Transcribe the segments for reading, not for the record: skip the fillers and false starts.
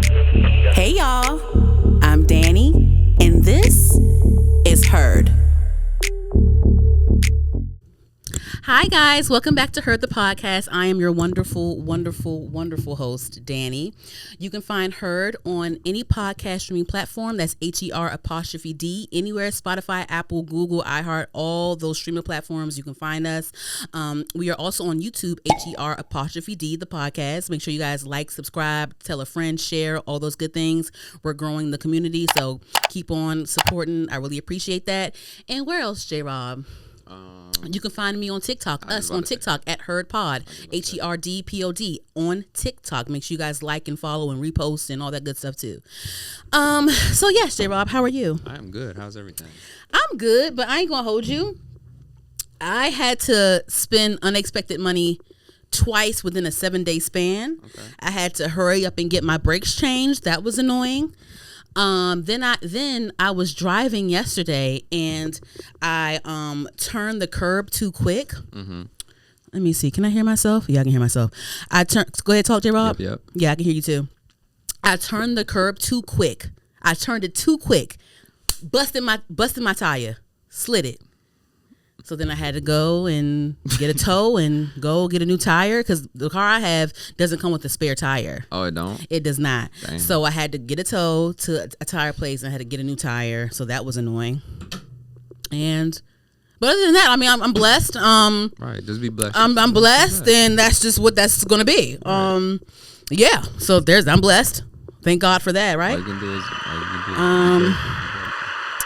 Hey y'all, I'm Danny, and this is Heard. Hi guys, welcome back to Heard the Podcast. I am your wonderful host, Danny. You can find Heard on any podcast streaming platform. That's HER''D, anywhere, Spotify, Apple, Google, iHeart, all those streaming platforms. You can find us. We are also on YouTube, HER''D, the podcast. Make sure you guys like, subscribe, tell a friend, share, all those good things. We're growing the community, so keep on supporting. I really appreciate that. And where else, J-Rob? You can find me on TikTok, on TikTok at HeardPod, HERDPOD on TikTok. Make sure you guys like and follow and repost and all that good stuff too. So yes, J-Rob, how are you? I'm good. How's everything? I'm good, but I ain't gonna hold you. I had to spend unexpected money twice within a 7-day span. Okay. I had to hurry up and get my brakes changed. That was annoying. Then I was driving yesterday and I turned the curb too quick. Mm-hmm. Let me see. Can I hear myself? Yeah, I can hear myself. Go ahead, talk, J-Rob. Yep. Yeah, I can hear you too. I turned the curb too quick. I turned it too quick. Busted my tire. Slid it. So then I had to go and get a tow and go get a new tire because the car I have doesn't come with a spare tire. Oh, it don't? It does not. Dang. So I had to get a tow to a tire place and I had to get a new tire. So that was annoying. But other than that, I mean, I'm blessed. Right, just be blessed. I'm blessed, and that's just what that's going to be. Right. Yeah. So I'm blessed. Thank God for that, right? All you can do is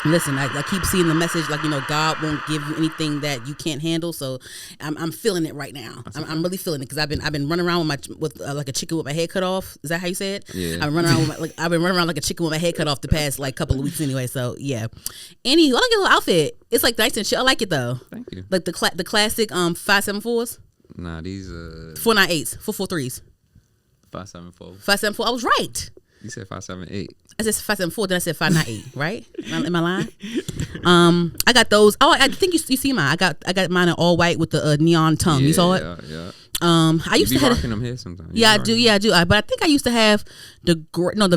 listen, I keep seeing the message like, God won't give you anything that you can't handle. So I'm feeling it right now. I'm really feeling it because I've been running around with like a chicken with my head cut off. Is that how you say it? Yeah. I've been running around like a chicken with my head cut off the past like couple of weeks anyway. So yeah. I like your little outfit. It's like nice and shit. I like it though. Thank you. Like the classic 574s. Nah, these 498s, 443s. 574. 574. I was right. You said 578. I said 574, then I said 598, right? Am I lying? I got those. Oh, I think you see mine. I got mine in all white with the neon tongue. Yeah, you saw it? Yeah. I used to have rocking them here sometimes. Yeah, I do. But I think I used to have the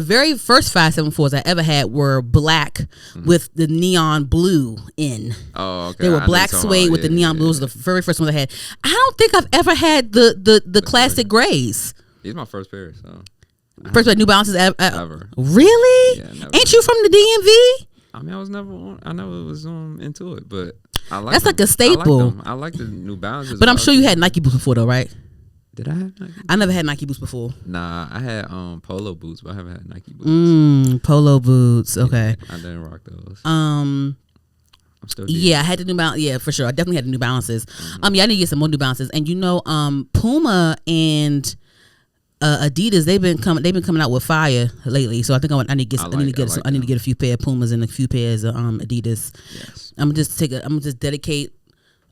very first 574s I ever had were black with the neon blue in. Oh, okay. They were black suede with the neon blues. The very first ones I had. I don't think I've ever had the classic grays. These are my first pair, so. First pair of New Balances ever. Really? Yeah, never. Ain't you from the DMV? I mean, I never was into it, but I like That's them. like a staple. I like the New Balances. But I'm sure you had Nike boots before though, right? Did I have Nike boots? I never had Nike boots before. Nah, I had polo boots, but I haven't had Nike boots. Polo boots. Okay. Yeah, I didn't rock those. I'm still I had the New Balance. Yeah, for sure. I definitely had the New Balances. Yeah, I need to get some more New Balances. And Puma and Adidas, they've been coming out with fire lately. So I think I need to get a few pair of Pumas and a few pairs of Adidas. Yes. I'm gonna just dedicate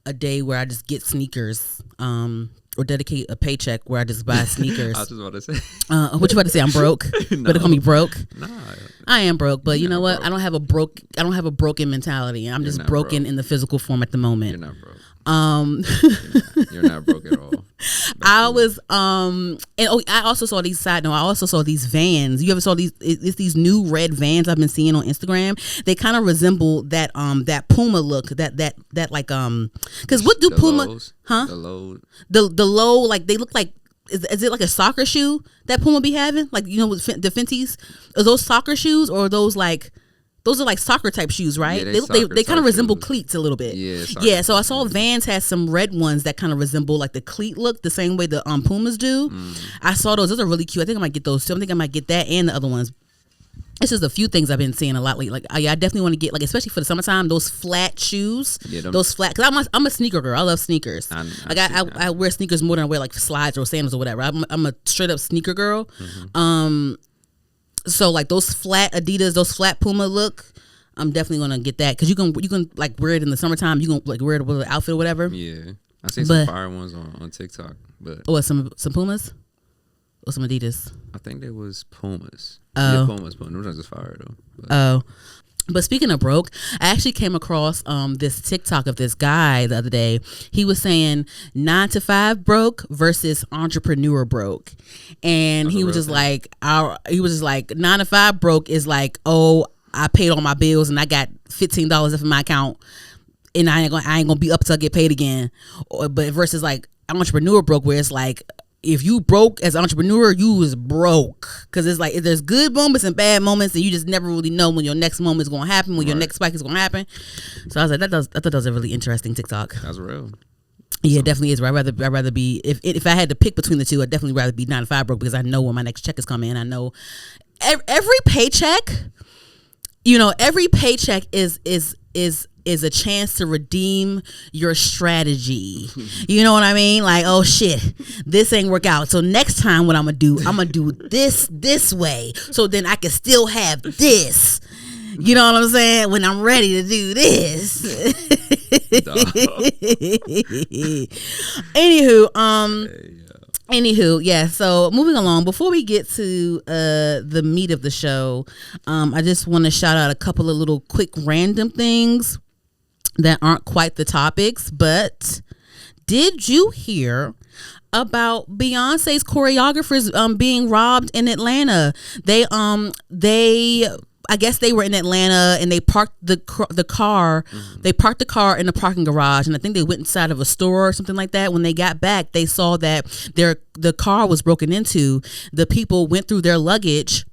a day where I just get sneakers. Or dedicate a paycheck where I just buy sneakers. I was just about to say. What you about to say? I'm broke. No. Better call me broke. Nah. I am broke, but you know what? Broke. I don't have a broken mentality. I'm just broken broke. in the physical form at the moment. You're not broke. You're not broke at all. I was I also saw these I also saw these Vans. You ever saw these? It's these new red Vans I've been seeing on Instagram. They kind of resemble that Puma look. That like because what do Puma? Lows, huh? The low, like they look like. Is it like a soccer shoe that Puma be having? Like, with the Fenties? Are those soccer shoes or are those like those are like soccer type shoes, right? Yeah, they kind of resemble shoes. cleats a little bit. Yeah. So I saw Vans has some red ones that kind of resemble like the cleat look, the same way the Pumas do. I saw those. Those are really cute. I think I might get those too. I think I might get that and the other ones. It's just a few things I've been seeing a lot lately. Like, I definitely want to get, like, especially for the summertime, those flat shoes. Yeah, those flat, because I'm a sneaker girl. I love sneakers. I wear sneakers more than I wear like slides or sandals or whatever. I'm a straight up sneaker girl. Mm-hmm. So like those flat Adidas, those flat Puma look, I'm definitely gonna get that because you can like wear it in the summertime. You can like wear it with an outfit or whatever. Yeah, I seen some fire ones on TikTok, but some Pumas or some Adidas. I think they was Pumas. Oh. Yeah, Pumas. Those are just fire though. But. Oh. But speaking of broke, I actually came across this TikTok of this guy the other day. He was saying 9 to 5 broke versus entrepreneur broke, and he was just like, 9 to 5 broke is like, oh, I paid all my bills and I got $15 left in my account, and I ain't gonna be up till I get paid again. But versus like entrepreneur broke, where it's like, if you broke as an entrepreneur, you was broke, because it's like there's good moments and bad moments, and you just never really know when your next moment is going to happen, when your next spike is going to happen. So I was like, I thought that was a really interesting TikTok. That's real. Yeah, it definitely is. I'd rather be, if I had to pick between the two, I'd definitely rather be 9 to 5 broke, because I know when my next check is coming. I know every paycheck, every paycheck is a chance to redeem your strategy. You know what I mean? Like, oh shit, this ain't work out. So next time what I'm gonna do this way, so then I can still have this. You know what I'm saying? When I'm ready to do this. Anywho, yeah. So moving along, before we get to the meat of the show, I just want to shout out a couple of little quick random things that aren't quite the topics. But did you hear about Beyonce's choreographers being robbed in Atlanta? I guess they were in Atlanta and they parked the car. Mm-hmm. They parked the car in the parking garage, and I think they went inside of a store or something like that. When they got back, they saw that the car was broken into. The people went through their luggage,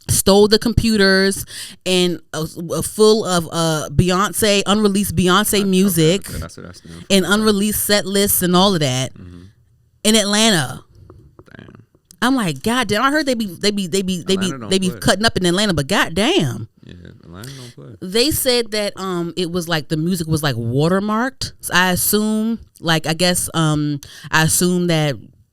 stole the computers, and full of Beyonce, unreleased Beyonce music, and unreleased set lists and all of that in Atlanta. Damn. I'm like, God damn! I heard they be cutting up in Atlanta, but God damn. Yeah, Atlanta don't play. They said that it was like the music was like watermarked. So I assume that,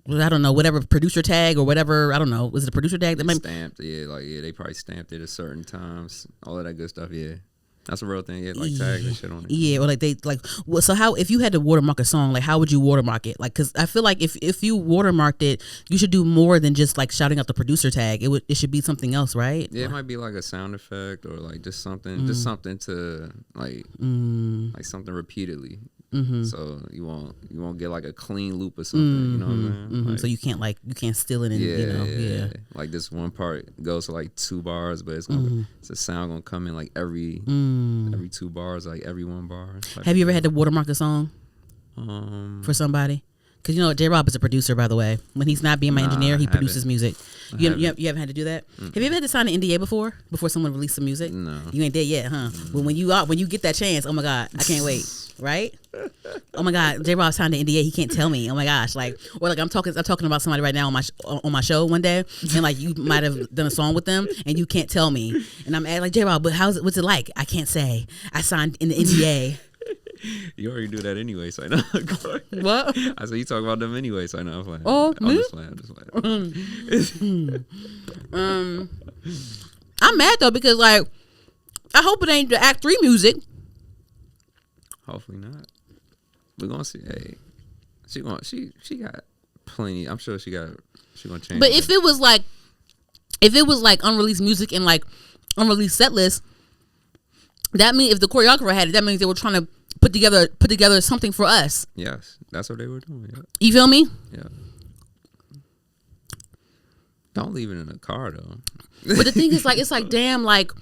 I don't know, whatever producer tag or whatever, I don't know. Was it a producer tag that stamped? They probably stamped it at certain times. All of that good stuff. Yeah, that's a real thing. Yeah, like tags and shit on it. Yeah, or like they like. Well, so how, if you had to watermark a song, like how would you watermark it? Like, because I feel like if you watermarked it, you should do more than just like shouting out the producer tag. It should be something else, right? Yeah, it might be like a sound effect or like just something to like something repeatedly. Mm-hmm. So you won't get like a clean loop or something. Mm-hmm. You know what I mean? Mm-hmm. Like, so you can't steal it. Yeah. Like this one part goes to like 2 bars, but it's a sound gonna come in like every 2 bars, like every 1 bar. Have you ever had to watermark a song for somebody? Because J-Rob is a producer, by the way. When he's not being my engineer, he produces music. You haven't had to do that? Mm-hmm. Have you ever had to sign an NDA before someone released some music? No. You ain't there yet, huh? But when you get that chance, oh my God, I can't wait. Right? Oh my God, J-Rob signed an NDA. He can't tell me. Oh my gosh, like, or like I'm talking about somebody right now on my show one day, and like you might have done a song with them, and you can't tell me, and I'm like, J-Rob, but what's it like? I can't say. I signed in the NDA. You already do that anyway, so I know. What? I said you talk about them anyway, so I know. I'm I'm mad though, because like I hope it ain't the Act 3 music. Hopefully not. We're gonna see. Hey, she got plenty. I'm sure she gonna change. But if it was like unreleased music and like unreleased set list, that means if the choreographer had it, that means they were trying to put together something for us. Yes, that's what they were doing. Yeah. You feel me? Yeah. Don't leave it in the car though. But the thing is, like, it's like, damn, like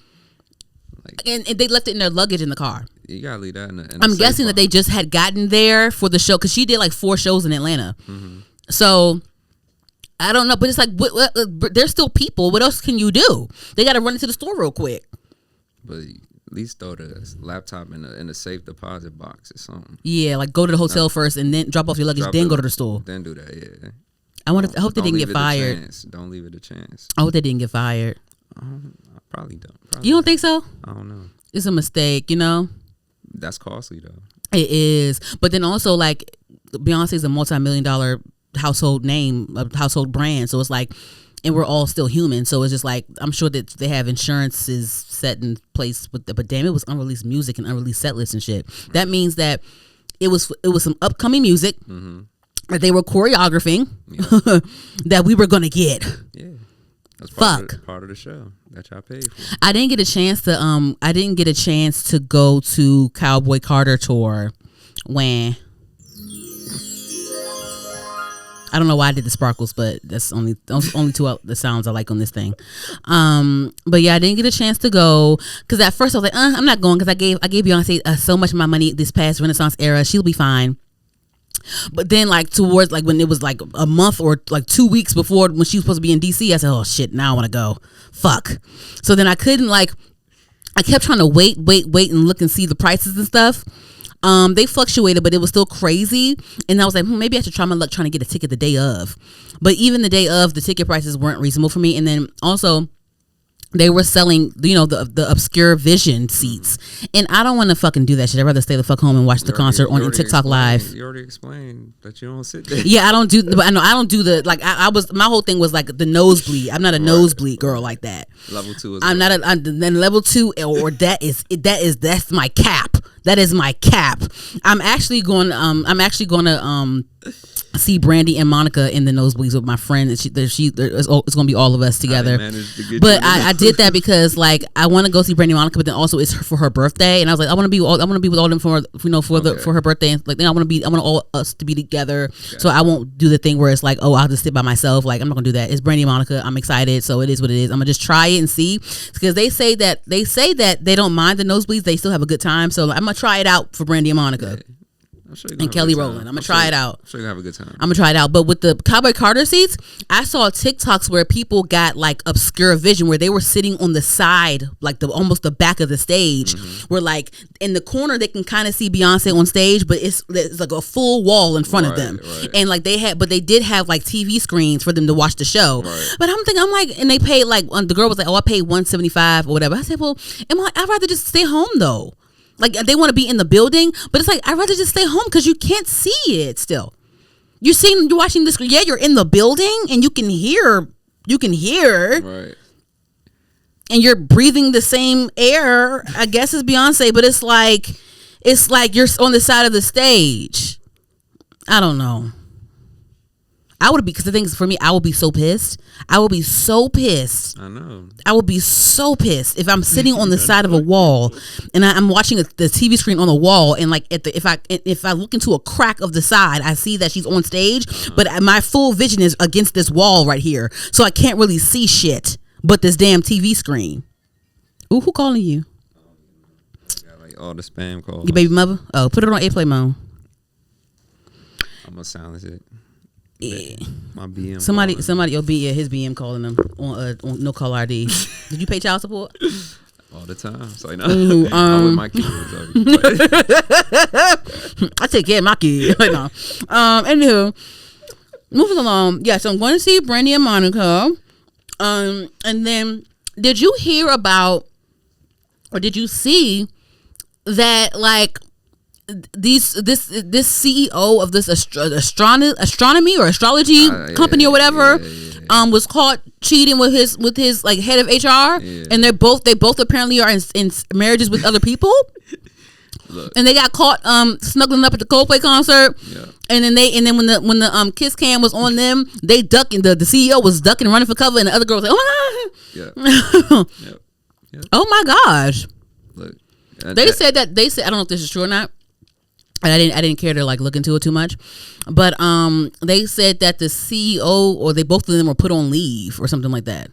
and they left it in their luggage in the car. You gotta leave that in the I'm guessing that they just had gotten there for the show, because she did like 4 shows in Atlanta. Mm-hmm. So I don't know, but it's like there's still people. What else can you do? They got to run into the store real quick. But at least throw the laptop in a safe deposit box or something. Yeah, like go to the hotel first and then drop off your luggage, then go to the store. Then do that. Yeah. I hope they didn't get fired. Don't leave it a chance. I hope they didn't get fired. I probably don't. You don't think so? I don't know. It's a mistake, That's costly though. It is, but then also like Beyonce's a multi-million-dollar household name, a household brand. So it's like, and we're all still human. So it's just like, I'm sure that they have insurances set in place with but damn, it was unreleased music and unreleased set lists and shit. Right. That means that it was some upcoming music that they were choreographing that we were gonna get. Yeah. That's Fuck. Part of the show that y'all paid for. I didn't get a chance to go to Cowboy Carter tour when I don't know why I did the sparkles, but that's only two the sounds I like on this thing. But yeah, I didn't get a chance to go because at first I was like, I'm not going because I gave Beyonce so much of my money this past Renaissance era. She'll be fine. But then like towards like when it was like a month or like 2 weeks before when she was supposed to be in DC, I said, oh shit, now I want to go. Fuck. So then I couldn't I kept trying to wait and look and see the prices and stuff. They fluctuated, but it was still crazy. And I was like, maybe I should try my luck trying to get a ticket the day of. But even the day of, the ticket prices weren't reasonable for me. And then also, they were selling, the obscure vision seats. And I don't want to fucking do that shit. I'd rather stay the fuck home and watch the concert on TikTok Live. You already explained that you don't sit there. Yeah, I don't do the, like, my whole thing was like the nosebleed. I'm not a nosebleed girl like that. Level 2 is then level 2 or that's my cap. That is my cap. I'm actually going to see Brandy and Monica in the nosebleeds with my friend. It's going to be all of us together. But I did that because like I want to go see Brandy and Monica, but then also it's for her birthday, and I was like I want to be with all them for her birthday. Like then I want all us to be together. Okay. So I won't do the thing where it's like, oh, I'll just sit by myself. Like I'm not gonna do that. It's Brandy and Monica. I'm excited, so it is what it is. I'm gonna just try it and see because they say that they don't mind the nosebleeds. They still have a good time. So I'm gonna try it out for Brandy and Monica. Yeah. And Kelly Rowland. I'm gonna try it out. I'm sure you have a good time. I'm gonna try it out. But with the Cowboy Carter seats, I saw TikToks where people got like obscure vision where they were sitting on the side, like almost the back of the stage, where like in the corner they can kind of see Beyonce on stage, but it's like a full wall in front of them. Right. And like they did have like TV screens for them to watch the show. Right. But I'm like, and they paid like the girl was like, oh, I paid $175 or whatever. I said, well, I'd rather just stay home though. Like they want to be in the building, but it's like I'd rather just stay home because you can't see it still. You're watching the screen. Yeah, you're in the building and you can hear. Right. And you're breathing the same air, I guess, as Beyonce, but it's like you're on the side of the stage. I don't know. I would be, because the thing is, for me, I would be so pissed. I would be so pissed. I know. I would be so pissed if I'm sitting on the side of a wall and I'm watching the TV screen on the wall, and like if I look into a crack of the side, I see that she's on stage, but my full vision is against this wall right here, so I can't really see shit but this damn TV screen. Ooh, who calling you? Got like all the spam calls. Your baby mother? Oh, put it on airplane mode. I'm gonna silence it. Yeah. My BM. Somebody, his BM calling him on no call ID. Did you pay child support? All the time. So I'm with my kids. I take care of my kids. No. Anywho, moving along. Yeah, so I'm going to see Brandy and Monica. And then did you hear about, or did you see that like this CEO of this astronomy or astrology company or whatever was caught cheating with his like head of HR, and they both apparently are in marriages with other people. Look. And they got caught snuggling up at the Coldplay concert. Yeah. And then when the kiss cam was on them, they ducking, the CEO was ducking and running for cover, and the other girl was like, oh my God. Yep. Oh my gosh. Look, they said I don't know if this is true or not. I didn't care to like look into it too much, but they said that the CEO or both of them were put on leave or something like that.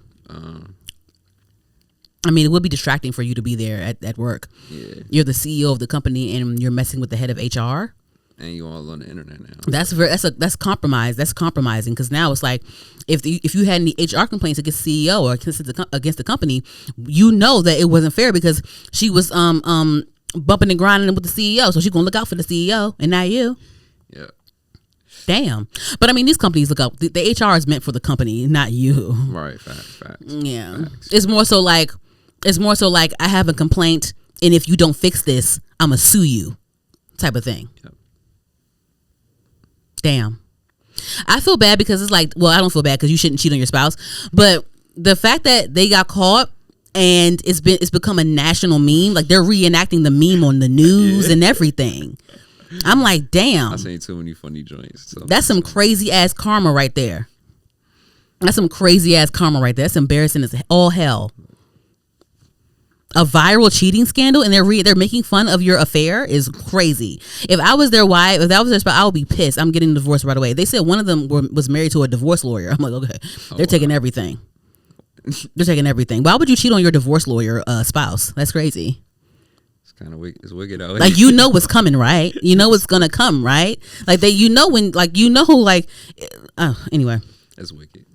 I mean, it would be distracting for you to be there at work. Yeah. You're the CEO of the company and you're messing with the head of HR. And you all on the internet now. That's compromise. That's compromising, because now it's like if you had any HR complaints against the CEO or against the company, you know that it wasn't fair because she was bumping and grinding with the CEO, so she's gonna look out for the CEO and not you. Yeah. Damn. But I mean, these companies look out. The HR is meant for the company, not you. Right. Facts. Yeah. Facts. It's more so like I have a complaint, and if you don't fix this, I'ma sue you, type of thing. Yep. Damn. I feel bad because it's like, well, I don't feel bad because you shouldn't cheat on your spouse, but the fact that they got caught and it's become a national meme, like they're reenacting the meme on the news and everything. I'm like, damn. I seen too many funny joints. So. That's some crazy ass karma right there. That's some crazy ass karma right there. That's embarrassing as all hell. A viral cheating scandal and they're making fun of your affair is crazy. If I was their wife, if that was their spouse, I would be pissed. I'm getting divorced right away. They said one of them was married to a divorce lawyer. I'm like, okay, they're taking everything. They're taking everything. Why would you cheat on your divorce lawyer spouse? That's crazy. It's kind of wicked. It's wicked out here. Like, you know what's coming, right? You know what's gonna come, right? Like anyway. That's wicked.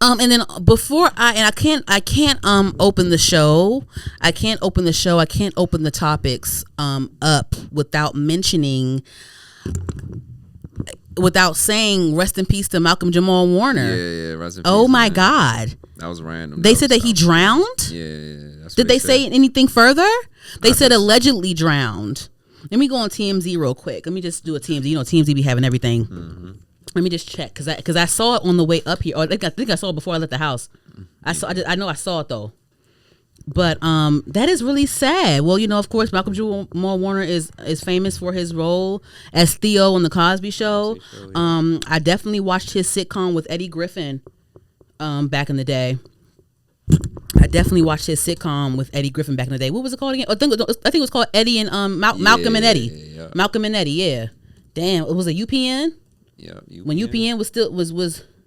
And then before I can't open the show. I can't open the topics up without saying rest in peace to Malcolm Jamal Warner. Yeah, rest in peace. Oh my God. That was random. They said that he drowned? Yeah. Did they say anything further? They said allegedly drowned. Let me go on TMZ real quick. Let me just do a TMZ. You know, TMZ be having everything. Mm-hmm. Let me just check because I saw it on the way up here. Or I think I saw it before I left the house. I know I saw it though. But that is really sad. Well, you know, of course, Malcolm Jamal Warner is famous for his role as Theo on the Cosby Show. I definitely watched his sitcom with Eddie Griffin back in the day. What was it called again? I think it was called Eddie and Malcolm and Eddie. Yeah. Malcolm and Eddie. Yeah. Damn, it was a UPN. Yeah, UPN. When UPN was still was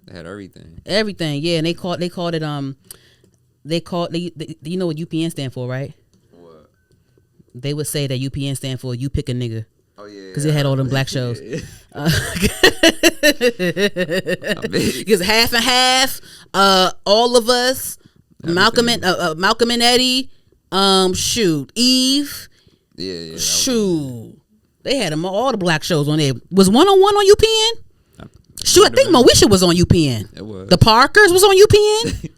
they had everything. Everything, yeah, and they called it you know what UPN stand for, right? What? They would say that UPN stand for you pick a nigga. Oh yeah. Because it had all them black shows. Because half and half, all of us, everything. Malcolm and Eddie, Eve. Yeah. Shoot. They had all the black shows on there. Was 101 on UPN? Shoot, I think Moesha was on UPN. It was. The Parkers was on UPN.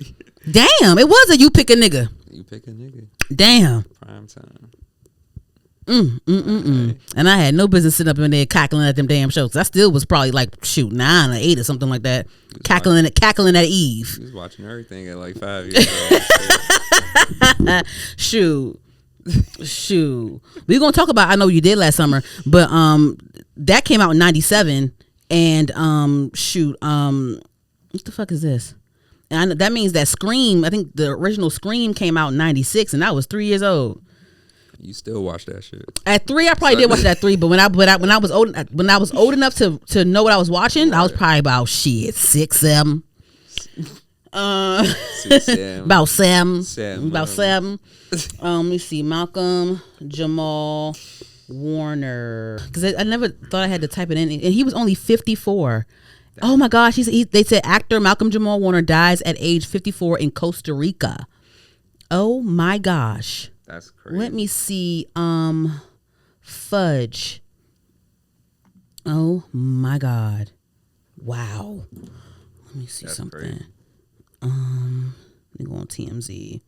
Damn, it was a you pick a nigga. You pick a nigga. Damn. Prime time. Okay. And I had no business sitting up in there cackling at them damn shows. I still was probably like 9 or 8 or something like that. Cackling at Eve. He was watching everything at like 5 years old. Shoot. We're gonna talk about I Know You Did last summer, but that came out in 97 and what the fuck is this? And that means that Scream, I think the original Scream came out in 96 and I was 3 years old. You still watch that shit? At 3, I probably did watch it at 3, but when I was old enough to know what I was watching, I was probably about 6, 7. 6, 7. About 7. Let me see. Malcolm Jamal Warner. Because I never thought I had to type it in. And he was only 54. Oh my gosh. They said actor Malcolm Jamal Warner dies at age 54 in Costa Rica. Oh my gosh. That's crazy. Let me see. Fudge. Oh my God. Wow. Let me see something. Crazy. Let me go on TMZ.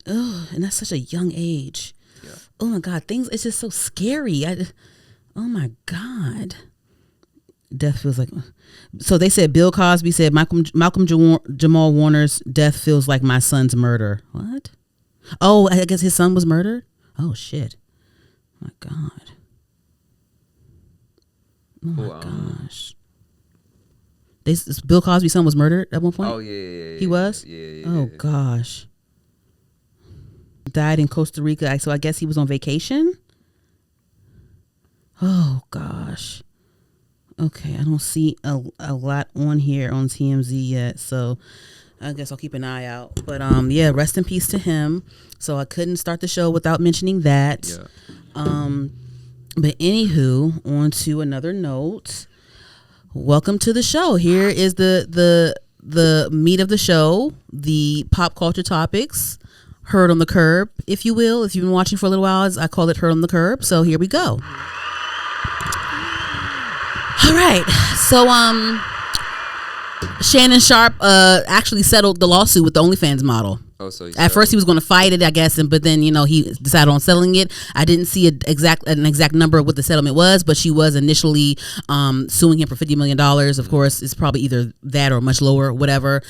Oh, and that's such a young age. Yeah. Oh my God, it's just so scary. Oh my God. Death feels like. So they said Bill Cosby said Malcolm Jamal Warner's death feels like my son's murder. What? Oh, I guess his son was murdered. Oh shit. Oh my God. Oh my gosh. Bill Cosby's son was murdered at one point? Oh, yeah. He was? Yeah. Oh, gosh. Died in Costa Rica, so I guess he was on vacation? Oh, gosh. Okay, I don't see a lot on here on TMZ yet, so I guess I'll keep an eye out. But, yeah, rest in peace to him. So I couldn't start the show without mentioning that. Yeah. But anywho, on to another note. Welcome to the show. Here is the meat of the show, the pop culture topics, heard on the curb, if you will. If you've been watching for a little while, I call it heard on the curb. So here we go. All right. So Shannon Sharpe actually settled the lawsuit with the OnlyFans model. Oh, so at first he was going to fight it, I guess, but then he decided on settling it. I didn't see an exact number of what the settlement was, but she was initially suing him for $50 million. Of course, it's probably either that or much lower, whatever.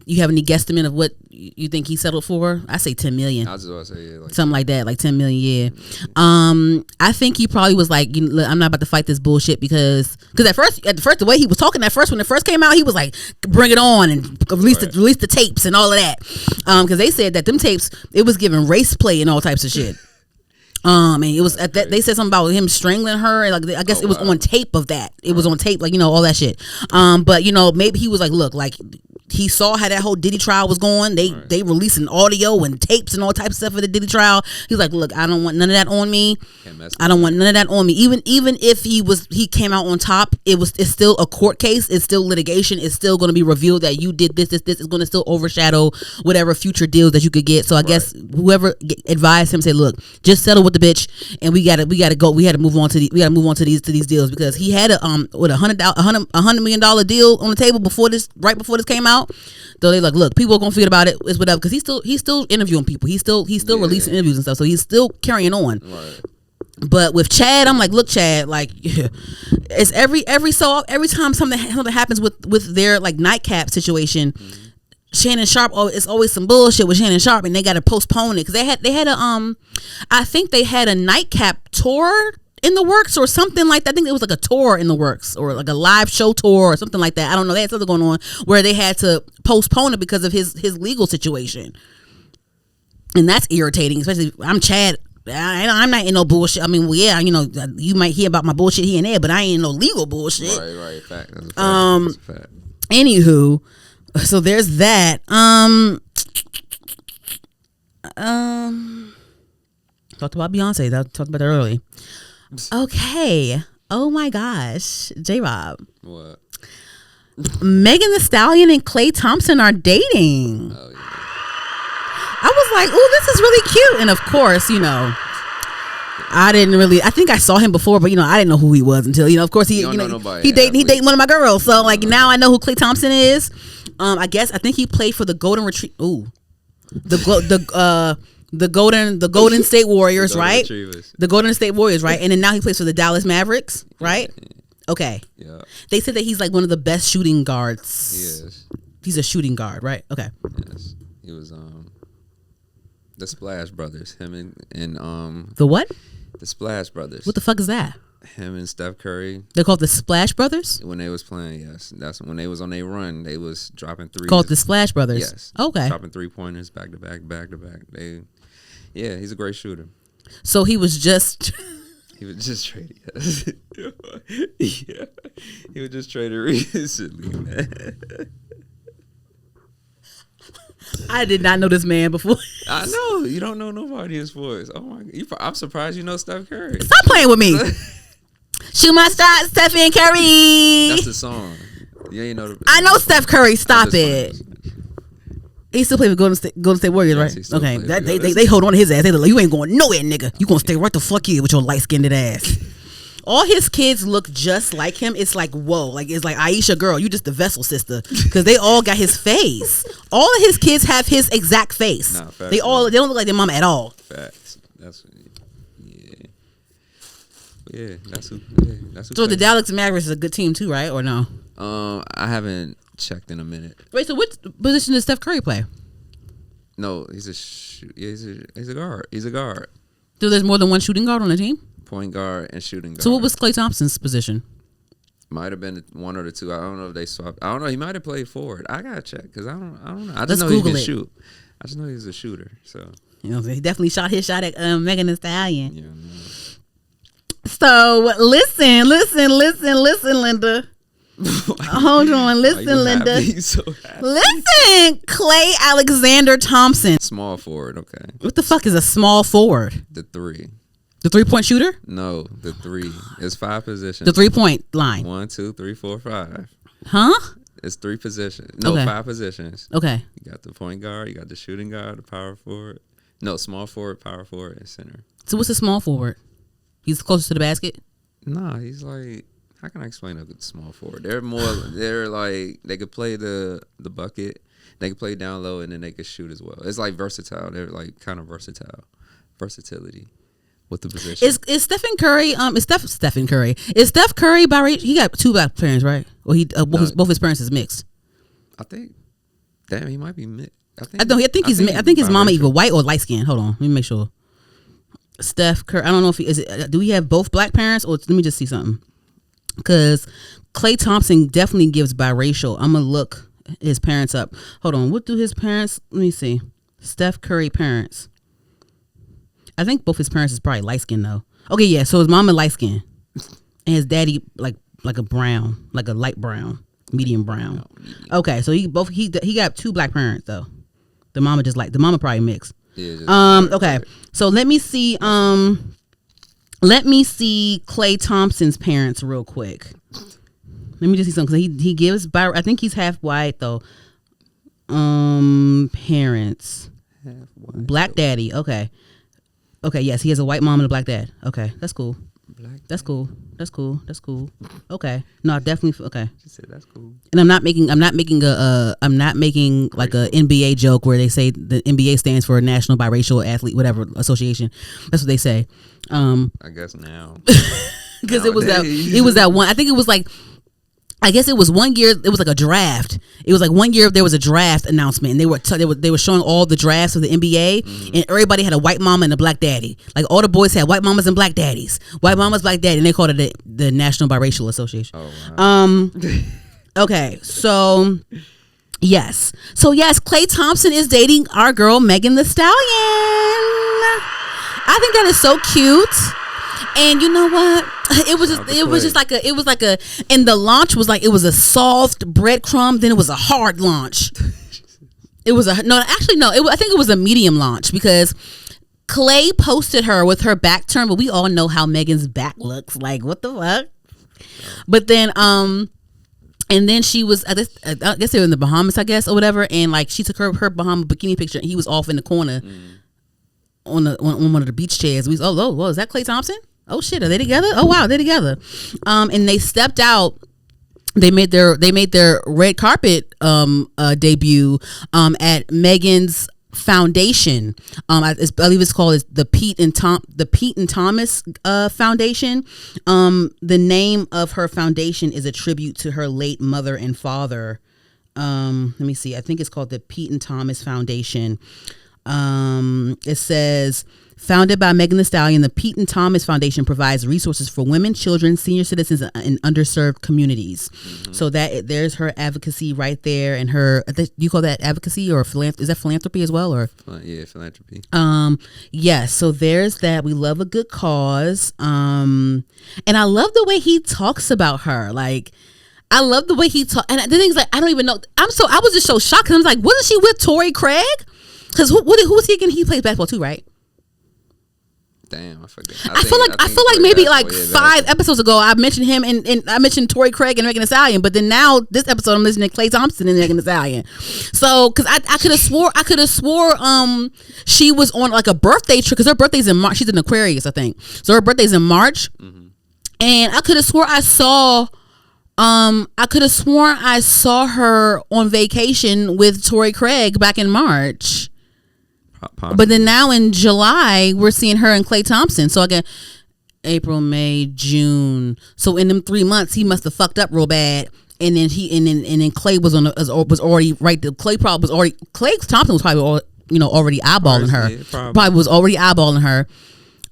You have any guesstimate of what you think he settled for? I say $10 million. I was just about to say something like that, like $10 million. Yeah. I think he probably was like, I'm not about to fight this bullshit because at first the way he was talking when it first came out, he was like, bring it on and release the tapes and all of that. Because they said that them tapes, it was giving race play and all types of shit. And it was at that they said something about him strangling her, and like I guess it was on tape of that. It was on tape, like all that shit. But maybe he was like, look, like he saw how that whole Diddy trial was going. They releasing audio and tapes and all types of stuff for the Diddy trial. He's like, look, I don't want none of that on me. I don't want none of that on me. Even if he came out on top, it's still a court case. It's still litigation. It's still going to be revealed that you did this. Is going to still overshadow whatever future deals that you could get. So I guess whoever advised him said, look, just settle with the bitch, and we gotta go. We had to move on to these deals, because he had a $100 million deal on the table right before this came out. Though they like, look, people are gonna forget about it. It's whatever, because he's still interviewing people. He's still releasing interviews and stuff. So he's still carrying on. Right. But with Chad, I'm like, look, Chad, like, it's every time something happens with their like nightcap situation. Mm-hmm. Shannon Sharpe, it's always some bullshit with Shannon Sharpe, and they got to postpone it because they had I think they had a nightcap tour in the works or something like that. I think it was like a tour in the works, or like a live show tour or something like that. I don't know. They had something going on where they had to postpone it because of his legal situation, and that's irritating. Especially, I'm Chad. I'm not in no bullshit. I mean, well, yeah, you might hear about my bullshit here and there, but I ain't in no legal bullshit. Right. Fact. That's a fact. Anywho. So there's that. Talked about Beyonce. I talked about that early. Okay. Oh my gosh, J-Rob. What? Megan Thee Stallion and Klay Thompson are dating. Oh yeah. I was like, "Ooh, this is really cute." And of course, I think I saw him before, but I didn't know who he was until of course he dated one of my girls. So like now I know who Klay Thompson is. I think he played for the Golden Golden State Warriors, right? The Golden State Warriors, right? And then now he plays for the Dallas Mavericks, right? Okay. Yeah. They said that he's like one of the best shooting guards. He is. He's a shooting guard, right? Okay. Yes. He was the Splash Brothers. Him and the what? The Splash Brothers. What the fuck is that? Him and Steph Curry. They're called the Splash Brothers? When they was playing, yes. That's when they was on their run. They was dropping threes. Called the Splash Brothers? Yes. Okay. Dropping 3-pointers back to back. He's a great shooter. So he was just... He was just traded. Yeah. He was just traded recently, man. I did not know this man before. I know. You don't know nobody's voice. Oh my God. I'm surprised you know Steph Curry. Stop playing with me. Shoot my shot, Stephen Curry. That's the song. You ain't know. I know Steph Curry. Stop it. He still play with Golden State Warriors, right? Yes, okay. They hold on to his ass. They like, you ain't going nowhere, nigga. You gonna stay right the fuck here with your light skinned ass. All his kids look just like him. It's like, whoa. Like, it's like, Aisha, girl, you just the vessel sister. Because they all got his face. All of his kids have his exact face. Nah, facts, they don't look like their mama at all. Facts. That's who. So the Dallas Mavericks is a good team too, right? Or no? I haven't checked in a minute. Wait, so what position does Steph Curry play? No, he's a guard. He's a guard. So there's more than one shooting guard on the team? Point guard and shooting guard. So what was Klay Thompson's position? Might have been one or the two. I don't know if they swapped. I don't know. He might have played forward. I gotta check because I don't know. I just know he can shoot. I just know he's a shooter. So he definitely shot his shot at Megan Thee Stallion. Yeah. No. So listen, Linda. Hold on, listen, Linda. So listen, Klay Alexander Thompson. Small forward. Okay. What the fuck is a small forward? The 3. The 3-point shooter? No, the 3. It's 5 positions. The 3-point line. 1, 2, 3, 4, 5. Huh? It's 3 positions. No, okay. 5 positions. Okay. You got the point guard. You got the shooting guard, the power forward. No, small forward, power forward, and center. So what's a small forward? He's closer to the basket? Nah, he's like, how can I explain a good small forward? They're like, they could play the bucket. They can play down low and then they can shoot as well. It's like versatile. They're like kind of versatile. Versatility with the position. Is Stephen Curry? Stephen Curry. Is Steph Curry biracial? He got 2 black parents, right? Or he both his parents is mixed. I think. Damn, he might be mixed. I think his mama either white or light skinned. Hold on, let me make sure. Steph Curry. I don't know if he is. Do we have both black parents or let me just see something? Because Klay Thompson definitely gives biracial. I'm gonna look his parents up. Hold on. What do his parents? Let me see. Steph Curry parents. I think both his parents is probably light skinned though. Okay, yeah. So his mama light skinned, and his daddy like a brown, like a light brown, medium brown. Okay, so he got 2 black parents though. The mama probably mixed. Yeah, okay. So let me see Klay Thompson's parents real quick. Let me just see something because he gives I think he's half white though. Parents. Half white. Black daddy. Okay. Okay, yes, he has a white mom and a black dad. Okay, that's cool. That's cool. Okay. No, definitely okay. She said that's cool. And I'm not making like a NBA joke where they say the NBA stands for National Biracial Athlete whatever association. That's what they say. I guess now. Because it was that one. I think it was like I guess it was one year. It was like a draft. It was like one year there was a draft announcement, and they were showing all the drafts of the NBA, and everybody had a white mama and a black daddy. Like all the boys had white mamas and black daddies. White mamas, black daddy, and they called it the National Biracial Association. Oh, wow. Okay, so yes, Klay Thompson is dating our girl Megan Thee Stallion. I think that is so cute. And you know what? It was like a, and the launch was like, it was a soft breadcrumb, then it was a hard launch. I think it was a medium launch because Klay posted her with her back turned, but we all know how Megan's back looks. Like, what the fuck? But then, and then she was, I guess they were in the Bahamas, I guess, or whatever, and like she took her Bahama bikini picture, and he was off in the corner on one of the beach chairs. Is that Klay Thompson? Oh shit, are they together? Oh wow, they're together. And they stepped out. They made their red carpet debut at Megan's foundation. I believe it's called the Pete and Thomas Foundation. The name of her foundation is a tribute to her late mother and father. Let me see. I think it's called the Pete and Thomas Foundation. It says, founded by Megan Thee Stallion, the Pete and Thomas Foundation provides resources for women, children, senior citizens, and underserved communities. So that there's her advocacy right there, and her. Do you call that advocacy or is that philanthropy as well, or? Yeah, philanthropy. Yes. So there's that. We love a good cause. And I love the way he talks about her. Like, I love the way he talks. And the thing is, like, I don't even know. I was just so shocked. 'Cause I was like, wasn't she with Torrey Craig? Because who was he again? He plays basketball too, right? Damn, I forget. I feel like maybe like 5 episodes ago I mentioned him and I mentioned Torrey Craig and Megan Thee Stallion, but then now this episode I'm listening to Klay Thompson and Megan Thee Stallion. So because I could have swore she was on like a birthday trip because her birthday's in March. She's an Aquarius, I think. So her birthday's in March, and I could have swore I saw her on vacation with Torrey Craig back in March. Possibly. But then now in July we're seeing her and Klay Thompson. So again, April, May, June. So in them 3 months he must have fucked up real bad. And then Klay was already right. Klay Thompson was probably already eyeballing her. Yeah, probably was already eyeballing her.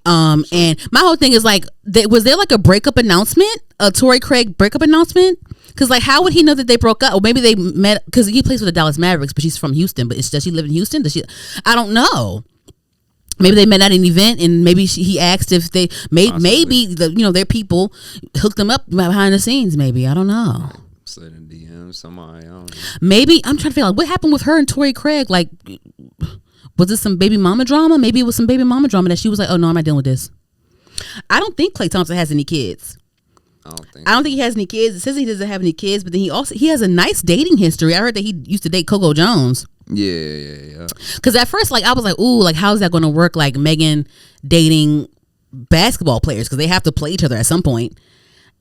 And my whole thing is like, was there like a breakup announcement, a Torrey Craig breakup announcement? Because like, how would he know that they broke up? Or maybe they met because he plays for the Dallas Mavericks, but she's from Houston. But does she live in Houston? I don't know. Maybe they met at an event, and maybe he asked if they maybe their people hooked them up behind the scenes. Maybe I don't know. Slid in DMs, somebody. I don't know. Maybe I'm trying to figure out what happened with her and Torrey Craig. Like, was it some baby mama drama? Maybe it was some baby mama drama that she was like, oh no, I'm not dealing with this. I don't think Klay Thompson has any kids. I don't think he has any kids. It says he doesn't have any kids, but then he has a nice dating history. I heard that he used to date Coco Jones. Yeah. Because at first, like, I was like, ooh, like, how's that going to work? Like, Megan dating basketball players because they have to play each other at some point.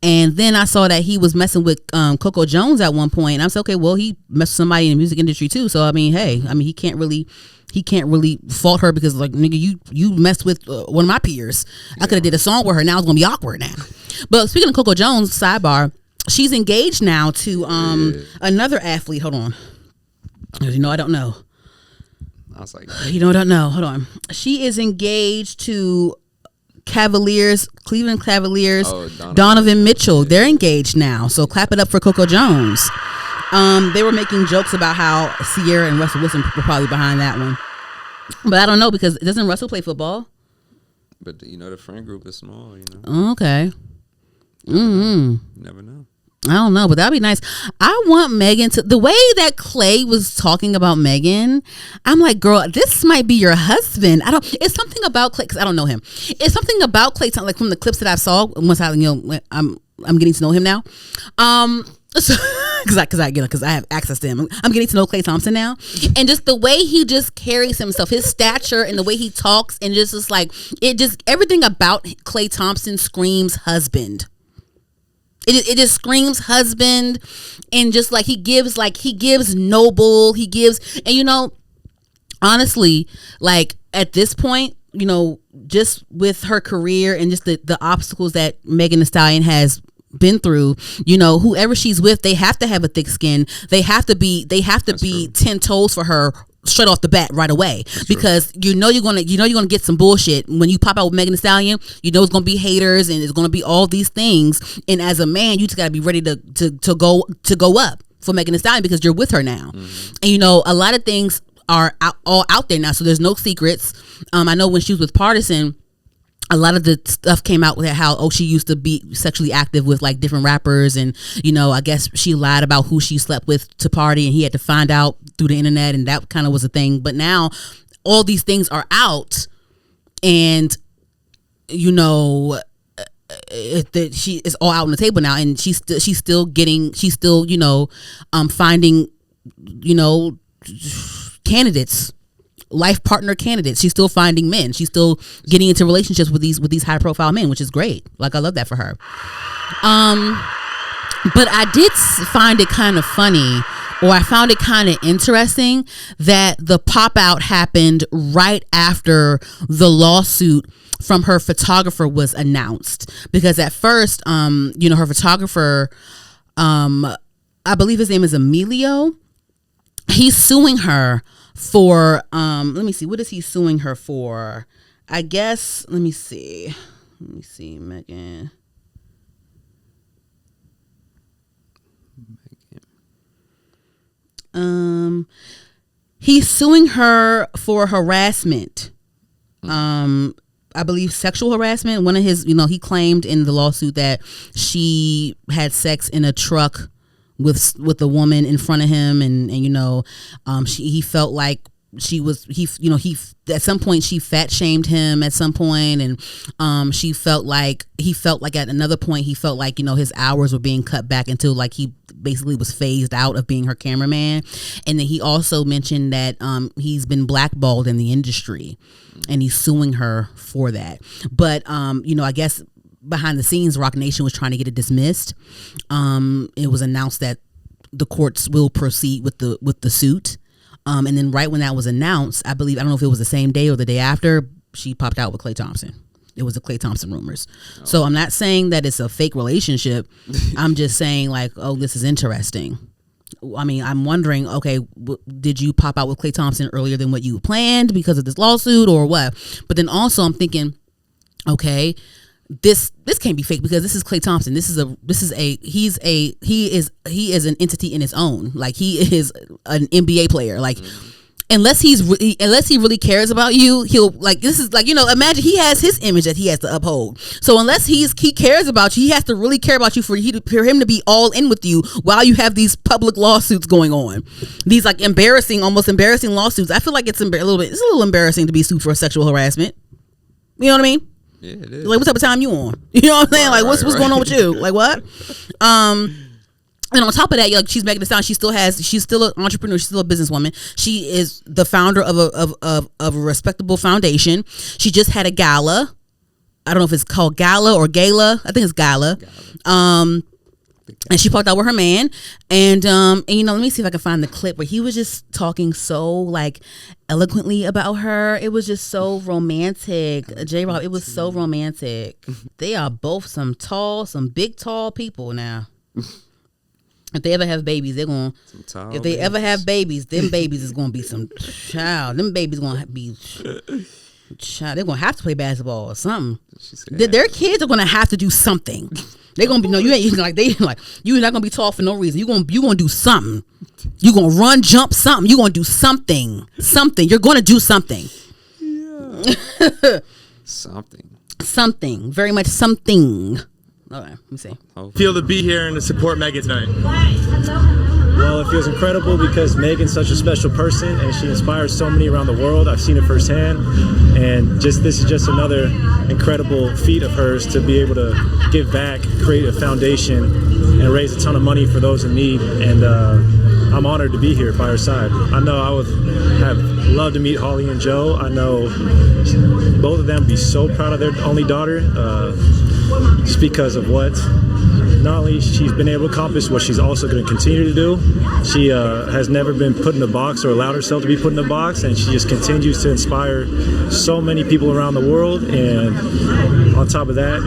And then I saw that he was messing with Coco Jones at one point. And I said, okay, well, he messed with somebody in the music industry too. So I mean, hey, he can't really fault her because like, nigga, you messed with one of my peers. I could have did a song with her. Now it's gonna be awkward now. But speaking of Coco Jones, sidebar, she's engaged now to another athlete. Hold on. You know, I don't know. I was like, you know, I don't know. Hold on. She is engaged to Cleveland Cavaliers, Donovan Mitchell. Yeah. They're engaged now. So clap it up for Coco Jones. They were making jokes about how Sierra and Russell Wilson were probably behind that one. But I don't know because doesn't Russell play football? But you know, the friend group is small, you know. Okay. You never know. I don't know, but that'd be nice. I want Megan to, the way that Klay was talking about Megan, I'm like, girl, this might be your husband. It's something about Klay, because I don't know him. It's something about Klay, like from the clips that I saw, once I'm getting to know him now. Because I have access to him. I'm getting to know Klay Thompson now. And just the way he just carries himself, his stature and the way he talks, and just like, everything about Klay Thompson screams husband. It just screams husband, and just like he gives noble, and you know, honestly, like at this point, you know, just with her career and just the obstacles that Megan Thee Stallion has been through, you know, whoever she's with, they have to have a thick skin. They have to be 10 toes for her straight off the bat right away. That's because true. you know you're gonna get some bullshit when you pop out with Megan Thee Stallion. You know it's gonna be haters and it's gonna be all these things. And as a man, you just gotta be ready to go up for Megan Thee Stallion because you're with her now. Mm-hmm. And you know a lot of things are all out there now, so there's no secrets. I know when she was with Partisan, a lot of the stuff came out with how she used to be sexually active with like different rappers, and you know I guess she lied about who she slept with to party, and he had to find out through the internet, and that kind of was a thing. But now all these things are out, and you know that she is all out on the table now, and she's still you know finding you know candidates. Life partner candidates. She's still finding men. She's still getting into relationships with these high profile men, which is great. Like I love that for her. But I did find it kind of funny, or I found it kind of interesting that the pop out happened right after the lawsuit from her photographer was announced. Because at first, you know, her photographer, I believe his name is Emilio. He's suing her for let me see, what is he suing her for? I guess let me see Megan. He's suing her for harassment. I believe sexual harassment. One of his, you know, he claimed in the lawsuit that she had sex in a truck with a woman in front of him, and you know, he felt like he at some point she fat shamed him at some point, and he felt like at another point he felt like, you know, his hours were being cut back until like he basically was phased out of being her cameraman. And then he also mentioned that he's been blackballed in the industry, and he's suing her for that. But you know, I guess behind the scenes, Roc Nation was trying to get it dismissed. It was announced that the courts will proceed with the suit. And then right when that was announced, I don't know if it was the same day or the day after, she popped out with Klay Thompson. It was the Klay Thompson rumors. Oh. So I'm not saying that it's a fake relationship. I'm just saying like, oh, this is interesting. I mean, I'm wondering, okay, did you pop out with Klay Thompson earlier than what you planned because of this lawsuit or what? But then also I'm thinking, okay, this can't be fake because this is Klay Thompson. He is an entity in his own. Like he is an NBA player. Like unless he really cares about you, he'll like, this is like, you know, imagine he has his image that he has to uphold. So unless he cares about you, he has to really care about you for him to be all in with you while you have these public lawsuits going on. These like almost embarrassing lawsuits. I feel like it's a little embarrassing to be sued for sexual harassment. You know what I mean? Yeah, it is. Like, what type of time you on? You know what I'm saying? Like, what's going on with you? Like, what? And on top of that, like, she's Megan Thee Stallion. She's still an entrepreneur. She's still a businesswoman. She is the founder of a respectable foundation. She just had a gala I don't know if it's called Gala or Gala. I think it's Gala. And she parked out with her man, and you know, let me see if I can find the clip where he was just talking so like eloquently about her. It was just so romantic, J-Rob. It was so romantic. They are both some big tall people now. If they ever have babies, they're gonna. If they ever have babies, them babies is gonna be some child. Them babies gonna be. Child, they're gonna have to play basketball or something. Their kids are gonna have to do something. They're gonna be you're not gonna be tall for no reason. You gonna do something. You gonna run, jump, something. You gonna do something. You're gonna do something. Yeah. Something. Very much something. Okay, let me see. Feel to be here and to support Megan tonight. Well, it feels incredible because Megan's such a special person and she inspires so many around the world. I've seen it firsthand, and this is just another incredible feat of hers to be able to give back, create a foundation, and raise a ton of money for those in need. And I'm honored to be here by her side. I know I would have loved to meet Holly and Joe. I know both of them would be so proud of their only daughter, just because of what not only she's been able to accomplish, what she's also going to continue to do. She has never been put in a box or allowed herself to be put in a box, and she just continues to inspire so many people around the world. And on top of that,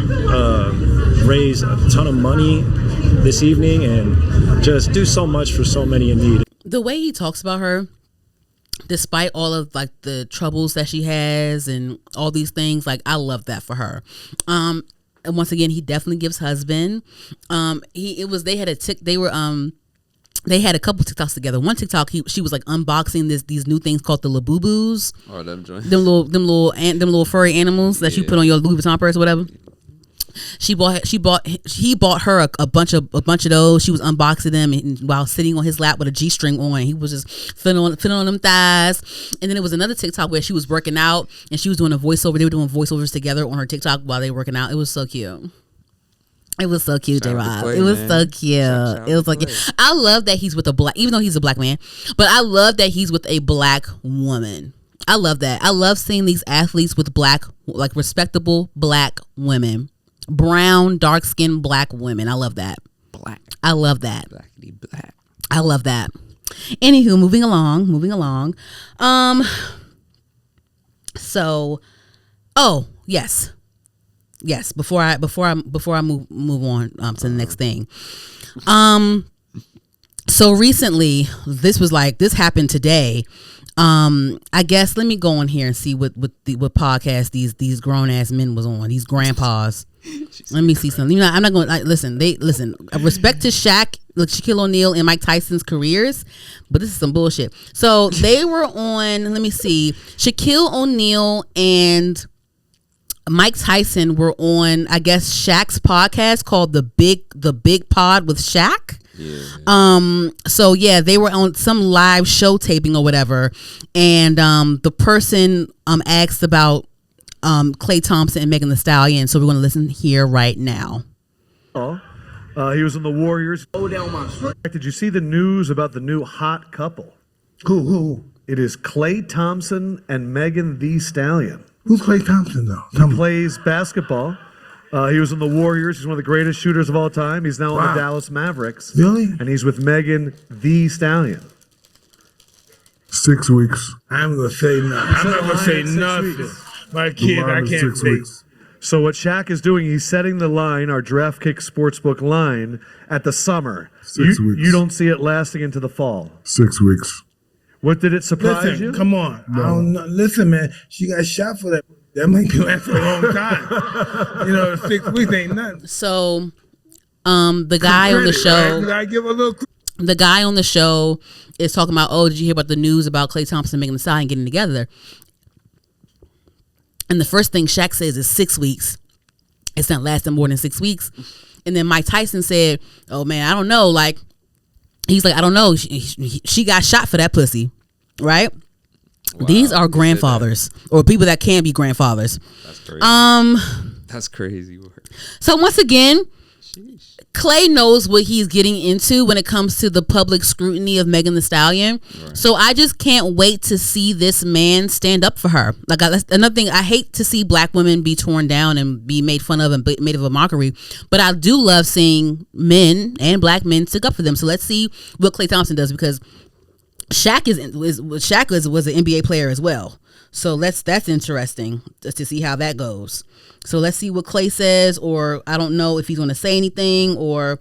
raise a ton of money this evening and just do so much for so many in need. The way he talks about her, despite all of like the troubles that she has and all these things, like I love that for her. And once again, he definitely gives husband. They had a couple TikToks together. One TikTok, she was like unboxing these new things called the Labubus. Oh, them joints. Them little furry animals that you put on your Louis Vuitton purse or whatever. He bought her a bunch of those. She was unboxing them while sitting on his lap with a G-string on. He was just feeling on them thighs. And then there was another TikTok where she was working out and she was doing a voiceover. They were doing voiceovers together on her TikTok while they were working out. It was so cute. It was so cute, J-Rob. It was so cute. It was so cute. I love that he's with a black, even though he's a black man, but I love that he's with a black woman. I love that. I love seeing these athletes with black, like respectable black women. Brown, dark-skinned black women. I love that. Black. I love that. Blackity black. I love that. Anywho, moving along. So, oh yes. Before I move on to the next thing. So recently, this happened today. I guess let me go on here and see what podcast these grown ass men was on. These grandpas. Let me see something. You know, I'm not going to listen. Respect to Shaquille O'Neal and Mike Tyson's careers, but this is some bullshit. So they were on. Let me see. Shaquille O'Neal and Mike Tyson were on, I guess, Shaq's podcast called the Big Pod with Shaq. Yeah. So yeah, they were on some live show taping or whatever, and the person asked about Klay Thompson and Megan Thee Stallion. So we're going to listen here right now. He was in the Warriors. Did you see the news about the new hot couple? Who? It is Klay Thompson and Megan Thee Stallion. Who's Klay Thompson though? He plays basketball. He was in the Warriors. He's one of the greatest shooters of all time. He's now on the Dallas Mavericks. Really? And he's with Megan Thee Stallion. 6 weeks. I'm going to say nothing. I'm not going to say nothing. Weeks. My kid, I can't say. So what Shaq is doing, he's setting the line, our DraftKick Sportsbook line, at the summer. 6 weeks. You don't see it lasting into the fall. 6 weeks. What, did it surprise you? Come on. No. I don't know. Listen, man, she got shot for that. That might be last for a long time. 6 weeks ain't nothing. So, the guy on the show, right? I give a little. The guy on the show is talking about, oh, did you hear about the news about Klay Thompson and Megan Thee Stallion getting together? And the first thing Shaq says is 6 weeks. It's not lasting more than 6 weeks. And then Mike Tyson said, oh man, I don't know. Like, he's like, I don't know. She got shot for that pussy, right? Wow, these are grandfathers or people that can be grandfathers. That's crazy. That's crazy work. So once again, Klay knows what he's getting into when it comes to the public scrutiny of Megan Thee Stallion. Right. So I just can't wait to see this man stand up for her. Like, that's another thing. I hate to see black women be torn down and be made fun of and made of a mockery. But I do love seeing men and black men stick up for them. So let's see what Klay Thompson does, because Shaq was an NBA player as well. So that's interesting to see how that goes. So let's see what Klay says, or I don't know if he's going to say anything, or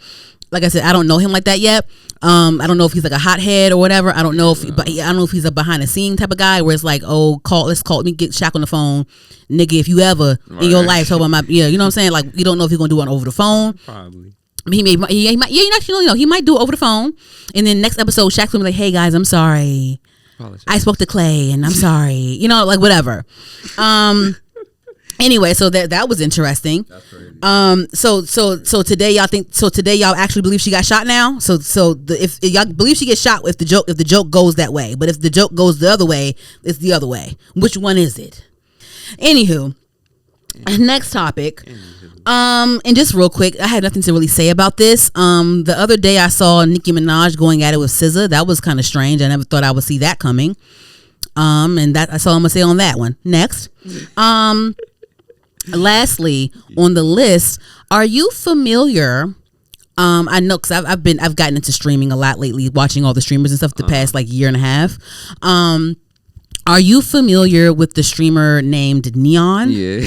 like I said, I don't know him like that yet. I don't know if he's like a hothead or whatever. I don't know if he's a behind the scene type of guy where it's like, oh, let's call me, get Shaq on the phone, nigga. If you ever in your life talk about you know what I'm saying? Like, you don't know if he's going to do it over the phone. Probably. He might, he might do it over the phone, and then next episode, Shaq's gonna be like, "Hey guys, I'm sorry. Apologize. I spoke to Klay, and I'm sorry." You know, like whatever. Anyway, so that was interesting. That's crazy. So today y'all actually believe she got shot now. If y'all believe she gets shot, if the joke goes that way, but if the joke goes the other way, it's the other way. Which one is it? Anywho, next topic. And just real quick, I had nothing to really say about this. The other day I saw Nicki Minaj going at it with SZA. That was kind of strange. I never thought I would see that coming. And that's all I'm gonna say on that one. Next. Lastly, on the list, are you familiar? I know, because I've gotten into streaming a lot lately, watching all the streamers and stuff the past like year and a half. Are you familiar with the streamer named Neon? Yeah.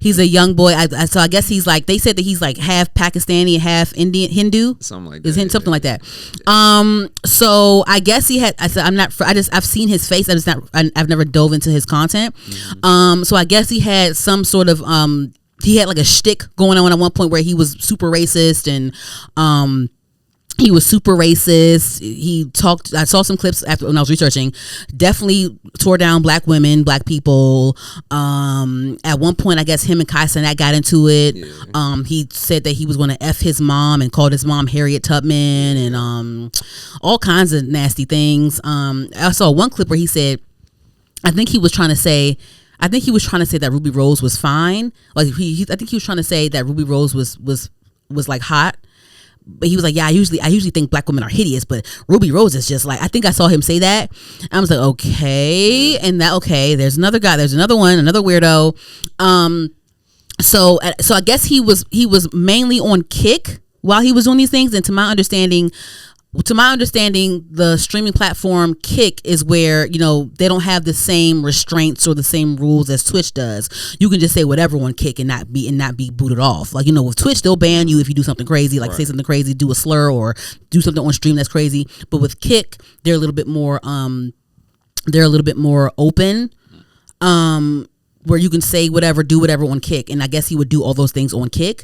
He's a young boy. So I guess he's like, they said that he's like half Pakistani, half Indian, Hindu. Something like that. Something like that. So I guess he had, I've seen his face. I've never dove into his content. Mm-hmm. So I guess he had some sort of, he had like a shtick going on at one point where he was super racist and, he was super racist. He talked, I saw some clips after when I was researching, definitely tore down black women, black people. At one point, I guess him and Cenat got into it. Yeah. He said that he was going to F his mom and called his mom Harriet Tubman and all kinds of nasty things. I saw one clip where he said, I think he was trying to say that Ruby Rose was fine. Like I think he was trying to say that Ruby Rose was like hot. But he was like, yeah, I usually think black women are hideous, but Ruby Rose is just like, I think I saw him say that. I was like, okay. And there's another guy, there's another one, another weirdo. So I guess he was mainly on Kick while he was doing these things. And to my understanding, the streaming platform Kick is where, you know, they don't have the same restraints or the same rules as Twitch does. You can just say whatever on Kick and not be booted off. Like, you know, with Twitch, they'll ban you if you do something crazy, like say something crazy, do a slur or do something on stream that's crazy. But with Kick, they're a little bit more open. Where you can say whatever, do whatever on Kick, and I guess he would do all those things on Kick.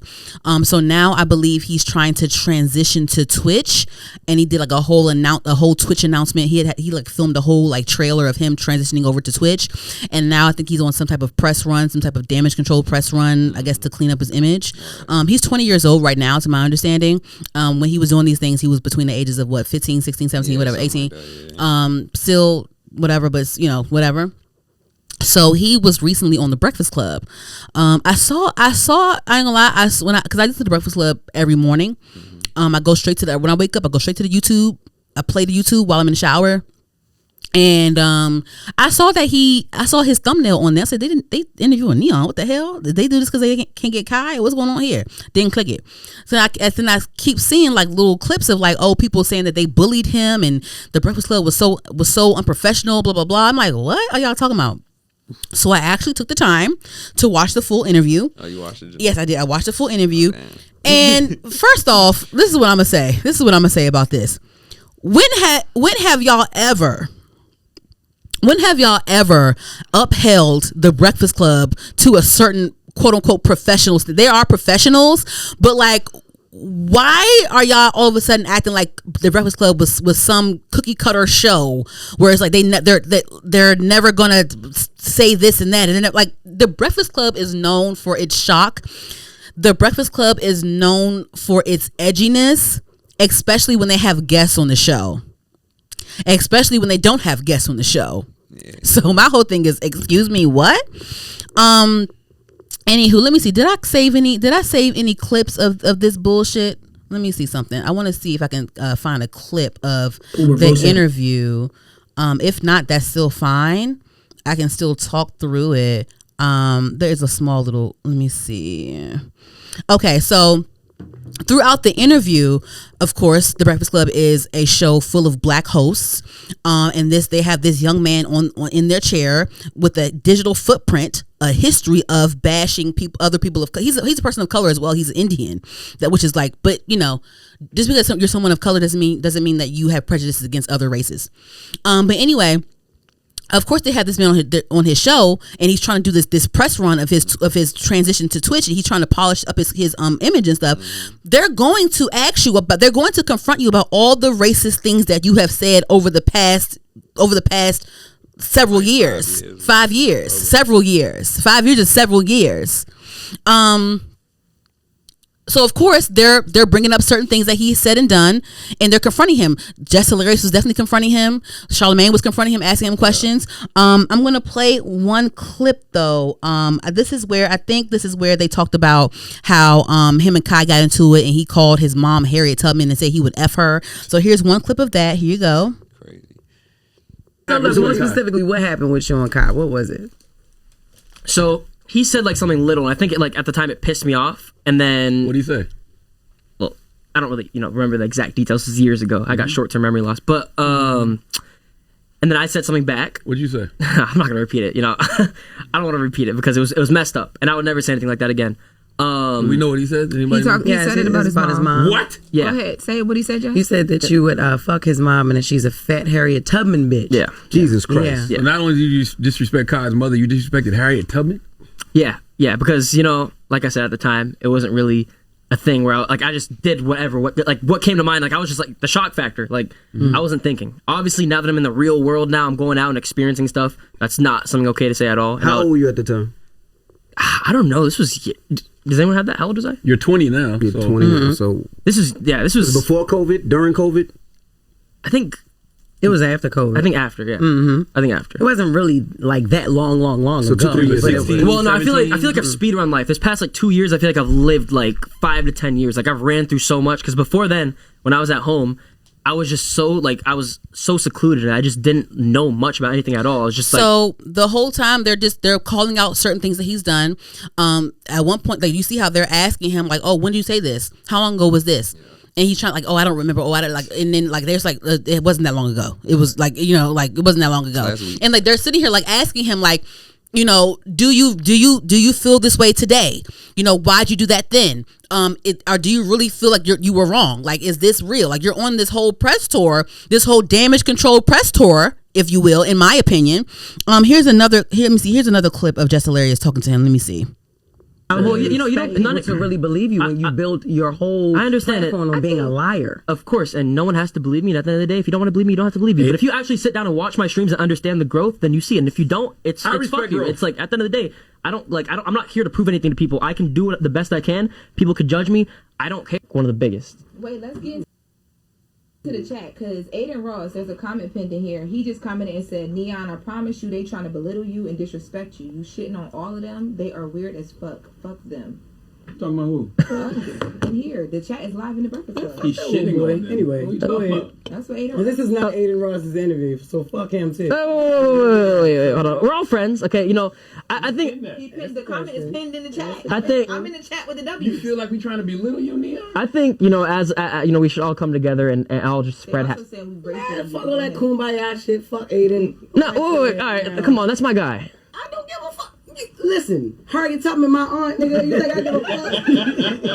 So now I believe he's trying to transition to Twitch, and he did like a whole Twitch announcement. He like filmed a whole like trailer of him transitioning over to Twitch, and now I think he's on some type of press run, some type of damage control press run, I guess, to clean up his image. He's 20 years old right now, to my understanding. When he was doing these things, he was between the ages of 15, 16, 17, whatever, 18. Like that, yeah. Still whatever, but you know, whatever. So he was recently on the Breakfast Club. I saw. I ain't gonna lie. Because I do the Breakfast Club every morning. I go straight to when I wake up. I go straight to the YouTube. I play the YouTube while I'm in the shower. And I saw his thumbnail on there. I said they interviewing Neon. What the hell? Did they do this because they can't get Kai? What's going on here? Didn't click it. So I keep seeing like little clips of like, oh, people saying that they bullied him and the Breakfast Club was so unprofessional. Blah blah blah. I'm like, what are y'all talking about? So I actually took the time to watch the full interview. Oh, you watched it? Yes, I did. I watched the full interview. Oh, and first off, this is what I'm gonna say about this. When have y'all ever upheld the Breakfast Club to a certain quote unquote professionals? They are professionals, but like, why are y'all all of a sudden acting like the Breakfast Club was some cookie cutter show where it's like they're never gonna say this and that, and then like the Breakfast Club is known for its shock. The Breakfast Club is known for its edginess, especially when they have guests on the show, especially when they don't have guests on the show. Yeah. So my whole thing is, excuse me, what? Anywho, let me see. Did I save any clips of this bullshit? Let me see something. I want to see if I can find a clip of the interview. If not, that's still fine. I can still talk through it. There's a small little, let me see. Okay, so throughout the interview, of course, The Breakfast Club is a show full of black hosts. And they have this young man on in their chair with a digital footprint, a history of bashing other people of color. He's a person of color as well. He's Indian, which is like, but you know, just because you're someone of color doesn't mean that you have prejudices against other races. But anyway, of course, they have this man on his show, and he's trying to do this press run of his transition to Twitch, and he's trying to polish up his image and stuff. They're going to they're going to confront you about all the racist things that you have said over the past several years, 5 years, several years, 5 years, and several years. So of course they're bringing up certain things that he said and done, and they're confronting him. Jess Hilarious was definitely confronting him. Charlamagne was confronting him, asking him questions. I'm gonna play one clip though. This is where they talked about how him and Kai got into it, and he called his mom Harriet Tubman and said he would F her. So here's one clip of that. Here you go. Crazy. So more specifically, what happened with Sean Kai? What was it? So he said like something little, and I think at the time it pissed me off. And then what do you say? Well, I don't really remember the exact details. This is years ago. I got short-term memory loss. But and then I said something back. What'd you say? I'm not gonna repeat it. I don't want to repeat it because it was messed up, and I would never say anything like that again. Do we know what he said? He said it about his mom. What? Yeah. Go ahead. Say what he said, Jess. He said that you would fuck his mom and that she's a fat Harriet Tubman bitch. Yeah. Jesus Christ. Yeah. So not only did you disrespect Kai's mother, you disrespected Harriet Tubman? Yeah, because like I said at the time, it wasn't really a thing where I just did whatever, what came to mind. Like I was just like the shock factor. Like I wasn't thinking. Obviously, now that I'm in the real world, now I'm going out and experiencing stuff. That's not something okay to say at all. How old were you at the time? I don't know. This was. Does anyone have that? How old was I? You're 20 now. You're 20 now. So this was before COVID, during COVID. I think it was after COVID. I think after. Yeah. I think after. It wasn't really like that long so ago. 16, well, no, I feel like I've speedrun life. This past like 2 years, I feel like I've lived like 5 to 10 years. Like I've ran through so much. Because before then, when I was at home, I was just so secluded, and I just didn't know much about anything at all. I was just so the whole time they're calling out certain things that he's done. At one point, like you see how they're asking him like, "Oh, when did you say this? How long ago was this?" And he's trying like, "Oh, I don't remember." Oh, I don't like. And then like there's like it wasn't that long ago. It was like like it wasn't that long ago. And like they're sitting here like asking him like, do you feel this way today? Why'd you do that then? Or do you really feel like you were wrong? Like, is this real? Like, you're on this whole press tour, this whole damage control press tour, if you will, in my opinion. Here's another clip of Jess Hilarious talking to him. Let me see. Well, you don't none to really believe you when you build your whole I understand platform on being a liar. Of course, and no one has to believe me. At the end of the day, if you don't want to believe me, you don't have to believe me. But if you actually sit down and watch my streams and understand the growth, then you see it. And if you don't, it's fuck you. It's like at the end of the day, I'm not here to prove anything to people. I can do it the best I can. People could judge me. I don't care. One of the biggest. Wait, let's get to the chat because Adin Ross, there's a comment pinned in here. He just commented and said, "Neon, I promise you, they trying to belittle you and disrespect you. You shitting on all of them. They are weird as fuck. Fuck them." Talking about who? In here, the chat is live in the Breakfast Club. He's shitting on them. Anyway, go ahead. That's what Adin. Well, this is not Adin Ross's interview, so fuck him too. Wait, hold on. We're all friends, okay? I think the comment is pinned in the chat. I think I'm in the chat with the W. You feel like we trying to belittle you, Neon? I think as we should all come together and I'll just spread. Fuck all that kumbaya shit. Fuck Adin. No, wait, all right, come on, that's my guy. I don't give a fuck. Listen, Harriet Tubman, my aunt, nigga. You think I give a fuck?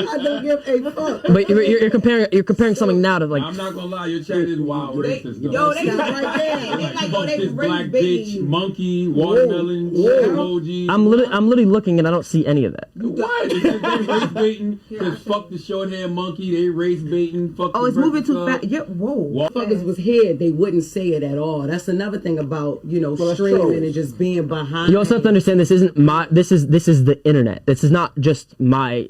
I don't give a fuck. But you're comparing something now to like. I'm not gonna lie, your chat is wild racist. Yo, they right there. They black bitch, monkey, watermelon, emoji. I'm literally looking and I don't see any of that. What? They race baiting. Cause fuck the short hair monkey. They race baiting. Fuck. Oh, it's moving too fast. Yeah, whoa. Fuckers was here. They wouldn't say it at all. That's another thing about streaming and just being behind. You also have to understand this is the internet. This is not just my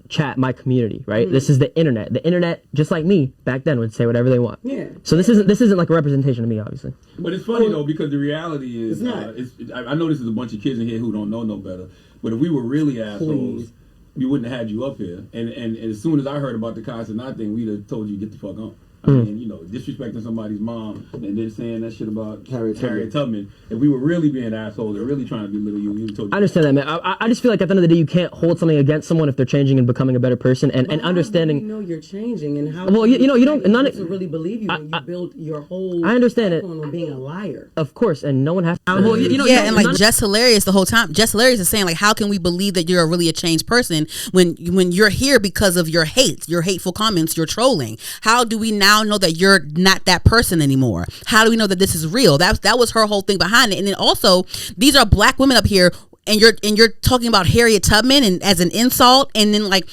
chat, my community, right? This is the internet. The internet, just like me back then, would say whatever they want. Yeah. So this isn't like a representation of me, obviously. But it's funny though, because the reality is, I know this is a bunch of kids in here who don't know no better. But if we were really assholes, we wouldn't have had you up here. And as soon as I heard about the Cenat thing, we'd have told you to get the fuck on. I mean, disrespecting somebody's mom and then saying that shit about Harriet Tubman. If we were really being assholes or really trying to belittle you, we would told you. I understand that, man. I just feel like at the end of the day, you can't hold something against someone if they're changing and becoming a better person and understanding. You know you're changing, and how? Well, you don't to really believe you when you build your whole. I understand it. On being a liar. Of course, and no one has. Well, and like Jess Hilarious the whole time. Jess Hilarious is saying like, how can we believe that you're really a changed person when you're here because of your hate, your hateful comments, your trolling? How do we now know that you're not that person anymore? How do we know that this is real? That was her whole thing behind it. And then also, these are black women up here, and you're talking about Harriet Tubman and as an insult, and then like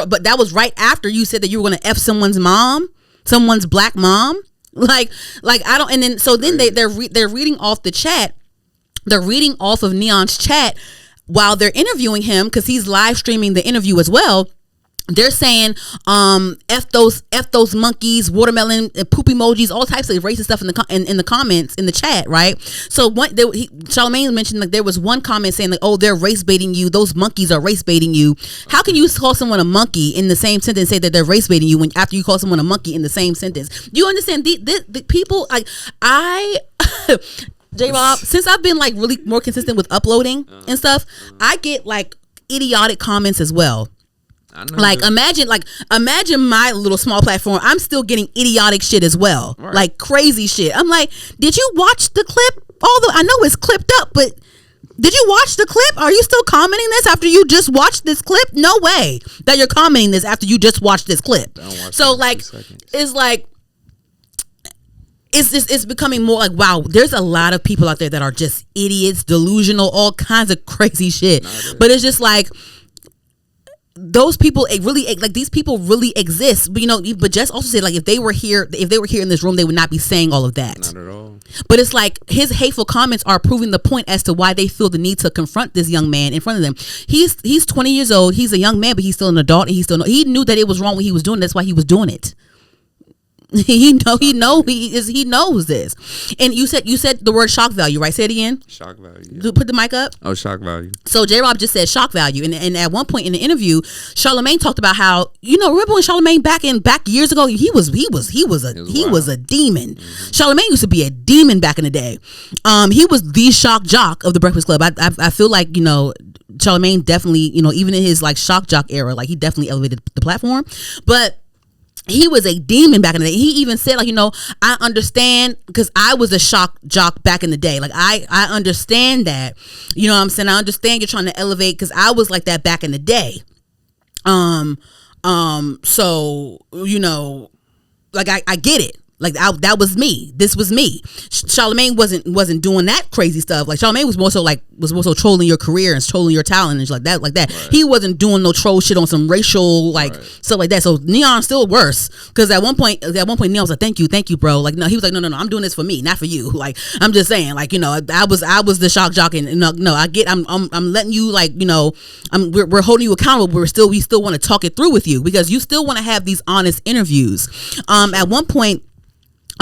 but that was right after you said that you were going to F someone's mom, someone's black mom. Like I don't. And then so then they're reading off the chat. They're reading off of Neon's chat while they're interviewing him because he's live streaming the interview as well. They're saying F those monkeys, watermelon, poop emojis, all types of racist stuff in the comments in the chat, right? So Charlamagne mentioned like there was one comment saying like, oh, they're race baiting you, those monkeys are race baiting you. How can you call someone a monkey in the same sentence and say that they're race baiting you when after you call someone a monkey in the same sentence? Do you understand the people like J-Rob, since I've been like really more consistent with uploading and stuff, I get like idiotic comments as well. Like imagine my little small platform. I'm still getting idiotic shit as well, right. Like crazy shit. I'm like, did you watch the clip? Although I know it's clipped up, but did you watch the clip? Are you still commenting this after you just watched this clip? No way that you're commenting this after you just watched this clip. So like, it's like. It's becoming more like, wow, there's a lot of people out there that are just idiots, delusional, all kinds of crazy shit. But it's just like those people these people really exist. But but Jess also said like if they were here in this room, they would not be saying all of that. Not at all. But it's like his hateful comments are proving the point as to why they feel the need to confront this young man in front of them. He's 20 years old. He's a young man, but he's still an adult, and he knew that it was wrong what he was doing. That's why he was doing it. He knows this. And you said the word shock value, right? Say it again. Shock value. Yeah. Put the mic up. Oh, shock value. So J-Rob just said shock value, and at one point in the interview, Charlamagne talked about how remember when Charlamagne back years ago he was a demon. Charlamagne used to be a demon back in the day. He was the shock jock of the Breakfast Club. I feel like Charlamagne definitely even in his like shock jock era, like he definitely elevated the platform, but. He was a demon back in the day. He even said, like, I understand because I was a shock jock back in the day. Like, I understand that. You know what I'm saying? I understand you're trying to elevate because I was like that back in the day. So, like, I get it. Like that was me. This was me. Charlamagne wasn't doing that crazy stuff. Like Charlamagne was more so trolling your career and trolling your talent and like that. Right. He wasn't doing no troll shit on some racial stuff like that. So Neon's still worse because at one point Neon was like, thank you, bro. Like no, he was like, no, I'm doing this for me, not for you. Like I'm just saying, like I was the shock jock and no, I get. I'm letting you we're holding you accountable. But we still want to talk it through with you because you still want to have these honest interviews. At one point.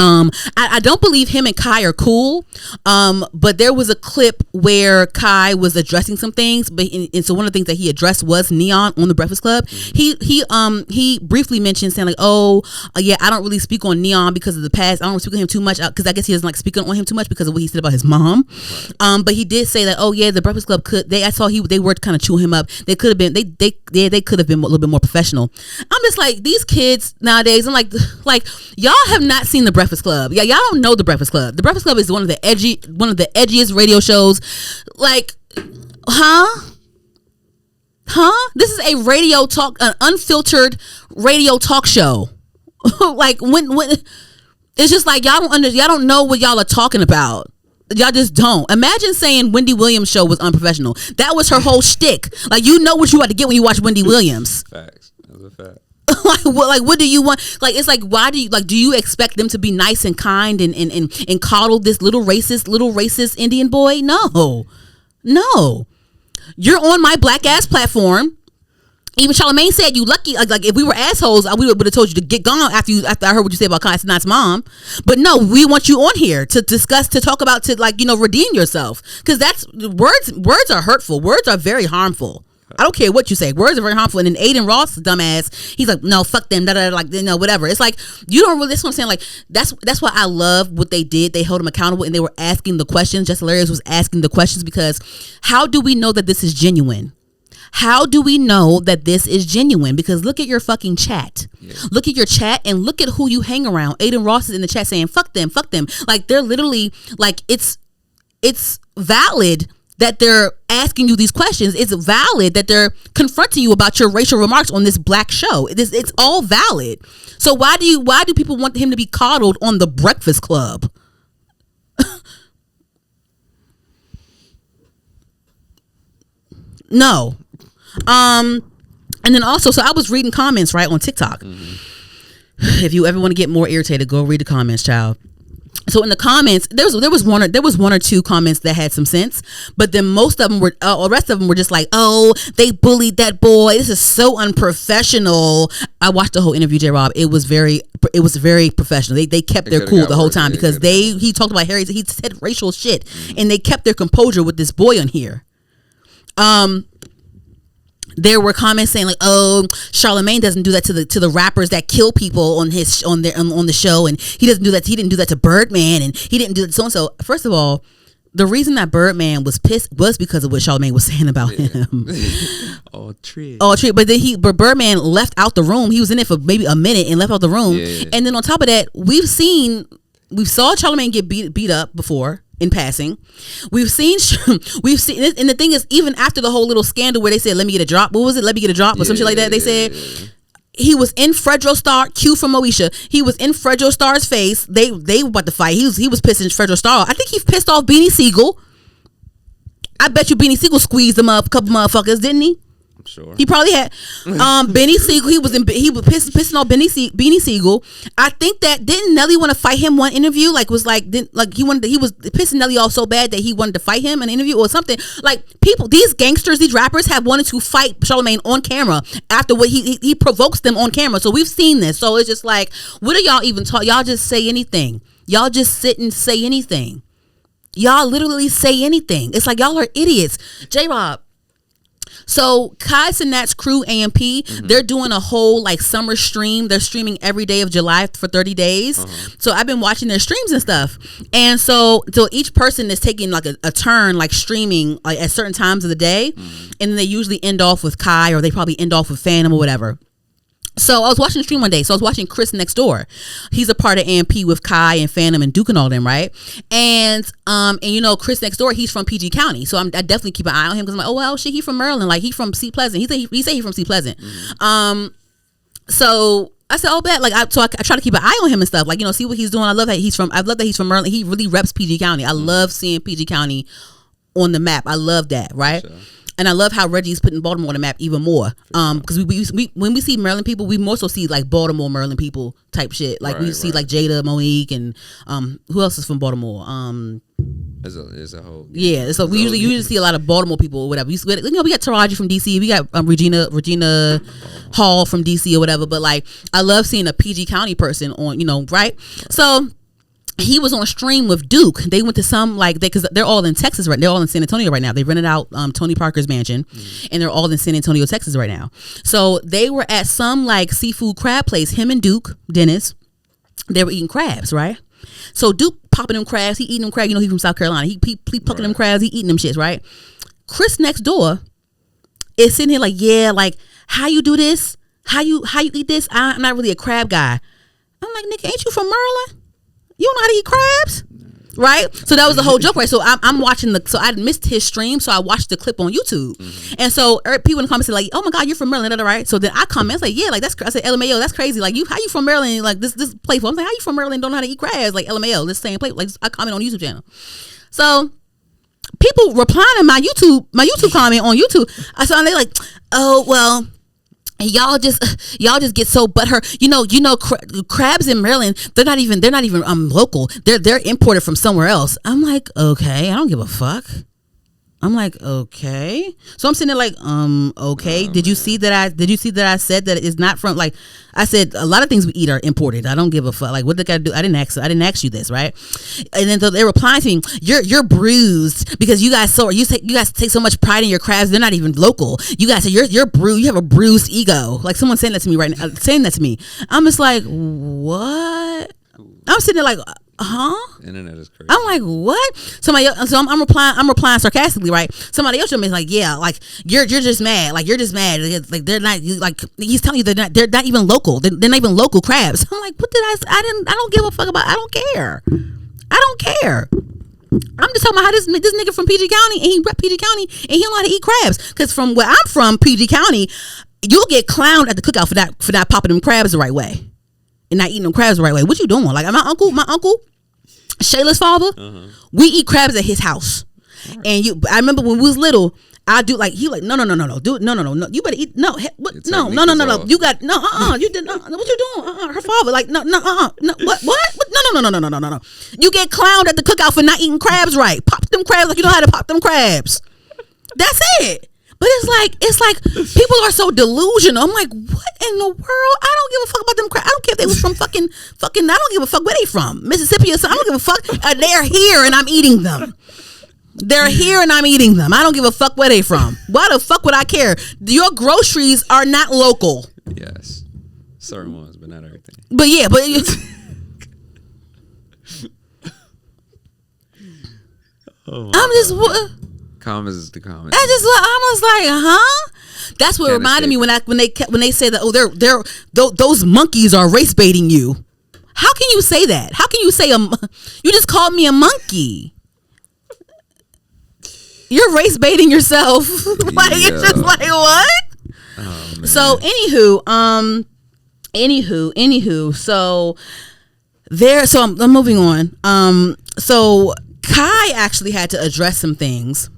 I don't believe him and Kai are cool. But there was a clip where Kai was addressing some things, and so one of the things that he addressed was Neon on the Breakfast Club. He briefly mentioned saying like, I don't really speak on Neon because of the past. I don't speak on him too much because I guess he doesn't like speaking on him too much because of what he said about his mom. Right. But he did say that, the Breakfast Club they were kind of chewing him up. They could have been they could have been a little bit more professional. I'm just like these kids nowadays. I'm like y'all have not seen the Breakfast Club. Yeah, y'all don't know the Breakfast Club. The Breakfast Club is one of the edgiest radio shows. Like, This is a radio talk, an unfiltered radio talk show. Like when it's just like y'all don't know what y'all are talking about. Y'all just don't. Imagine saying Wendy Williams' show was unprofessional. That was her whole shtick. Like you know what you had to get when you watch Wendy Williams. Facts. That's a fact. what do you want? Like it's like why do you expect them to be nice and kind and coddle this little racist Indian boy? No. You're on my black ass platform. Even Charlamagne said, "You lucky." Like if we were assholes, we would have told you to get gone after I heard what you said about Cenat's mom. But no, we want you on here to discuss, to talk about, to redeem yourself, because that's words are hurtful. Words are very harmful. I don't care what you say. Words are very harmful. And then Adin Ross, dumbass, he's like, no, fuck them, whatever. It's like, you don't really, that's what I'm saying. Like, that's why I love what they did. They held him accountable and they were asking the questions. Just Hilarious was asking the questions, because how do we know that this is genuine? How do we know that this is genuine? Because look at your fucking chat. Yeah. Look at your chat and look at who you hang around. Adin Ross is in the chat saying, fuck them. Like, they're literally, like, it's valid that they're asking you these questions. It's valid that they're confronting you about your racial remarks on this black show. It's all valid. So why do people want him to be coddled on The Breakfast Club? No. And then also, so I was reading comments right on TikTok. If you ever want to get more irritated, go read the comments, child. So in the comments, there was one or two comments that had some sense, but then most of them were, the rest of them were just like, oh, they bullied that boy. This is so unprofessional. I watched the whole interview, J-Rob. It was very professional. They kept their cool the whole time, because he talked about Harry. He said racial shit, and they kept their composure with this boy on here. There were comments saying like, "Oh, Charlamagne doesn't do that to the rappers that kill people on the show, and he doesn't do that. He didn't do that to Birdman, and he didn't do that so and so." First of all, the reason that Birdman was pissed was because of what Charlamagne was saying about him. All true. But then Birdman left out the room. He was in it for maybe a minute and left out the room. Yeah. And then on top of that, we saw Charlamagne get beat up before. In passing, we've seen, and the thing is, even after the whole little scandal where they said, "Let me get a drop," what was it? "Let me get a drop," or some shit like that. They said he was in Fredro Starr. Q from Moesha. He was in Fredro Starr's face. They were about to fight. He was pissing Fredro Starr. I think he pissed off Beanie Siegel. I bet you Beanie Siegel squeezed him up a couple motherfuckers, didn't he? I'm sure. He probably had Beanie Siegel. He was pissing off Beanie Siegel. I think that didn't Nelly want to fight him one interview? He was pissing Nelly off so bad that he wanted to fight him in an interview or something. Like, people, these gangsters, these rappers have wanted to fight Charlamagne on camera after what he provokes them on camera. So we've seen this. So it's just like, what do y'all even talk? Y'all just say anything. Y'all just sit and say anything. Y'all literally say anything. It's like y'all are idiots. J-Rob. So Cenat's crew, AMP, they're doing a whole like summer stream. They're streaming every day of July for 30 days. So I've been watching their streams and stuff. And so each person is taking like a turn, like streaming like at certain times of the day. And then they usually end off with Kai, or they probably end off with Phantom or whatever. So I was watching the stream one day. So I was watching Chris Next Door. He's a part of AMP with Kai and Phantom and Duke and all them, right? And Chris Next Door, he's from PG County. So I definitely keep an eye on him, because I'm like, oh well, shit, he from Maryland. Like, he from Seat Pleasant. He said he from Seat Pleasant. So I said, oh, bet. Like, I try to keep an eye on him and stuff. Like, see what he's doing. I love that he's from Maryland. He really reps PG County. I love seeing PG County on the map. I love that, right? Sure. And I love how Reggie's putting Baltimore on the map even more. Because we when we see Maryland people, we more so see like Baltimore, Maryland people type shit. Like, we see like Jada, Monique, and who else is from Baltimore? There's a whole so we usually see a lot of Baltimore people or whatever. We got Taraji from DC. We got Regina Hall from DC or whatever. But like, I love seeing a PG County person on, right? So he was on stream with Duke. They went to some because they're all in Texas right. They're all in San Antonio right now. They rented out Tony Parker's mansion, and they're all in San Antonio, Texas right now. So they were at some like seafood crab place. Him and Duke Dennis, they were eating crabs, right? So Duke popping them crabs. He eating them crabs. He from South Carolina. He plucking them crabs. He eating them shits, right? Chris Next Door is sitting here like, yeah, like, how you do this? How you eat this? I'm not really a crab guy. I'm like, nigga, ain't you from Maryland? You don't know how to eat crabs, right? So that was the whole joke, right? So I'm watching so I missed his stream, so I watched the clip on YouTube, and so people in the comments said like, "Oh my God, you're from Maryland, right?" So then I comment, I was like, "Yeah, like that's." I said, "LMAO, that's crazy. Like, how you from Maryland? Like this playful." I'm like, "How you from Maryland? Don't know how to eat crabs? Like LMAO, this same play." Like, I comment on YouTube channel, so people replying to my YouTube comment on YouTube. I saw they like, "Oh well." Y'all just get so butthurt. Crabs in Maryland, they're not even local. They're imported from somewhere else. I'm like, okay, I don't give a fuck. I'm like, okay. So I'm sitting there like, okay. Did you see that I said that it's not from, like, I said a lot of things we eat are imported. I don't give a fuck. Like, what did I do? I didn't ask you this, right? And then they're replying to me, you're bruised because you guys take so much pride in your crabs. They're not even local. You guys say you're bruised. You have a bruised ego. Like, someone saying that to me right now, saying that to me. I'm just like, what? I'm sitting there like, Internet is crazy. I'm like, what? Somebody else, so I'm replying sarcastically, right? Somebody else is like, yeah, like you're just mad, like you're just mad, like they're not, like he's telling you they're not even local, they're not even local crabs. I'm like, what did I don't give a fuck about. I don't care. I'm just talking about how this nigga from PG County, and he rep PG County, and he don't know how to eat crabs. Because from where I'm from, PG County, you'll get clowned at the cookout for not popping them crabs the right way and not eating them crabs the right way. What you doing? Like my uncle, Shayla's father, we eat crabs at his house. Right. And I remember when we was little, I do like, he like, no, dude, no, you better eat, no, what, no, you got, no, you did, what you doing? Her father, like, no, what, no, you get clowned at the cookout for not eating crabs right. Pop them crabs like you know how to pop them crabs. That's it. But it's like people are so delusional. I'm like, what in the world? I don't give a fuck about them crabs. I don't care if they was from fucking. I don't give a fuck where they from, Mississippi or something. I don't give a fuck. They're here and I'm eating them. They're here and I'm eating them. I don't give a fuck where they from. Why the fuck would I care? Your groceries are not local. Yes, certain ones, but not everything. But yeah, but. I'm just what. Comments is the comments. I was like, huh? That's what reminded me when they said that those monkeys are race baiting you. How can you say that? How can you say you just called me a monkey? You're race baiting yourself. Like it's just like what? Oh, man. So anywho, so I'm moving on. So Kai actually had to address some things.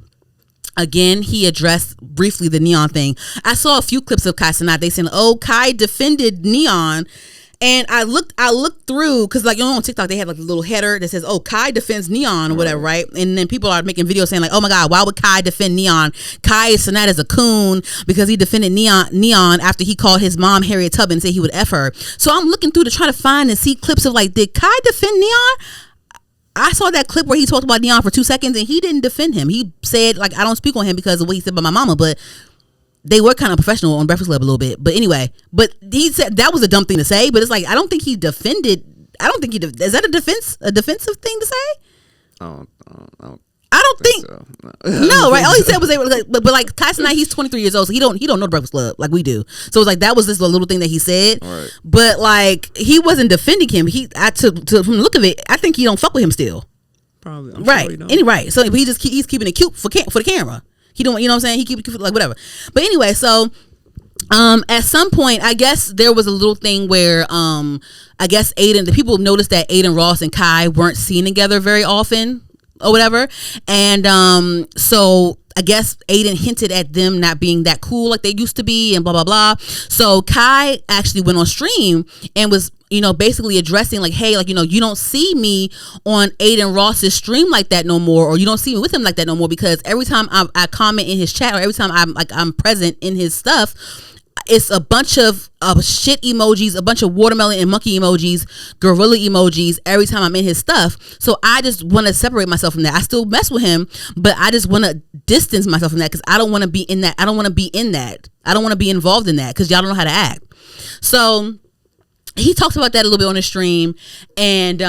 Again, he addressed briefly the Neon thing. I saw a few clips of Kai Cenat. They saying, "Oh, Kai defended Neon," and I looked through because, like, you know, on TikTok they have like a little header that says, "Oh, Kai defends Neon" or whatever, right? And then people are making videos saying like, "Oh my God, why would Kai defend Neon? Kai Cenat is a coon because he defended Neon after he called his mom Harriet Tubman and said he would F her." So I'm looking through to try to find and see clips of like, did Kai defend Neon? I saw that clip where he talked about Neon for 2 seconds and he didn't defend him. He said, like, I don't speak on him because of what he said about my mama, but they were kind of professional on Breakfast Club a little bit. But anyway, but he said that was a dumb thing to say, but it's like, I don't think he defended. Is that a defensive thing to say? I don't think so. No, right? All he said was but like Tyson, he's 23 years old, so he don't know the Breakfast Club like we do. So it's like that was this little thing that he said. Right. But like he wasn't defending him. From the look of it, I think he don't fuck with him still. Probably. I'm right. Sure he don't. Anyway, so he's keeping it cute for the camera. He don't, you know what I'm saying? He keep it like whatever. But anyway, so at some point, I guess there was a little thing where I guess the people noticed that Adin Ross and Kai weren't seen together very often. Or whatever, and so I guess Adin hinted at them not being that cool like they used to be, and blah blah blah. So Kai actually went on stream and was, you know, basically addressing like, hey, like, you know, you don't see me on Adin Ross's stream like that no more, or you don't see me with him like that no more, because every time I comment in his chat or every time I'm present in his stuff, it's a bunch of shit emojis, a bunch of watermelon and monkey emojis, gorilla emojis every time I'm in his stuff. So I just want to separate myself from that. I still mess with him, but I just want to distance myself from that because I don't want to be in that. I don't want to be in that. I don't want to be involved in that because y'all don't know how to act. So he talks about that a little bit on the stream, and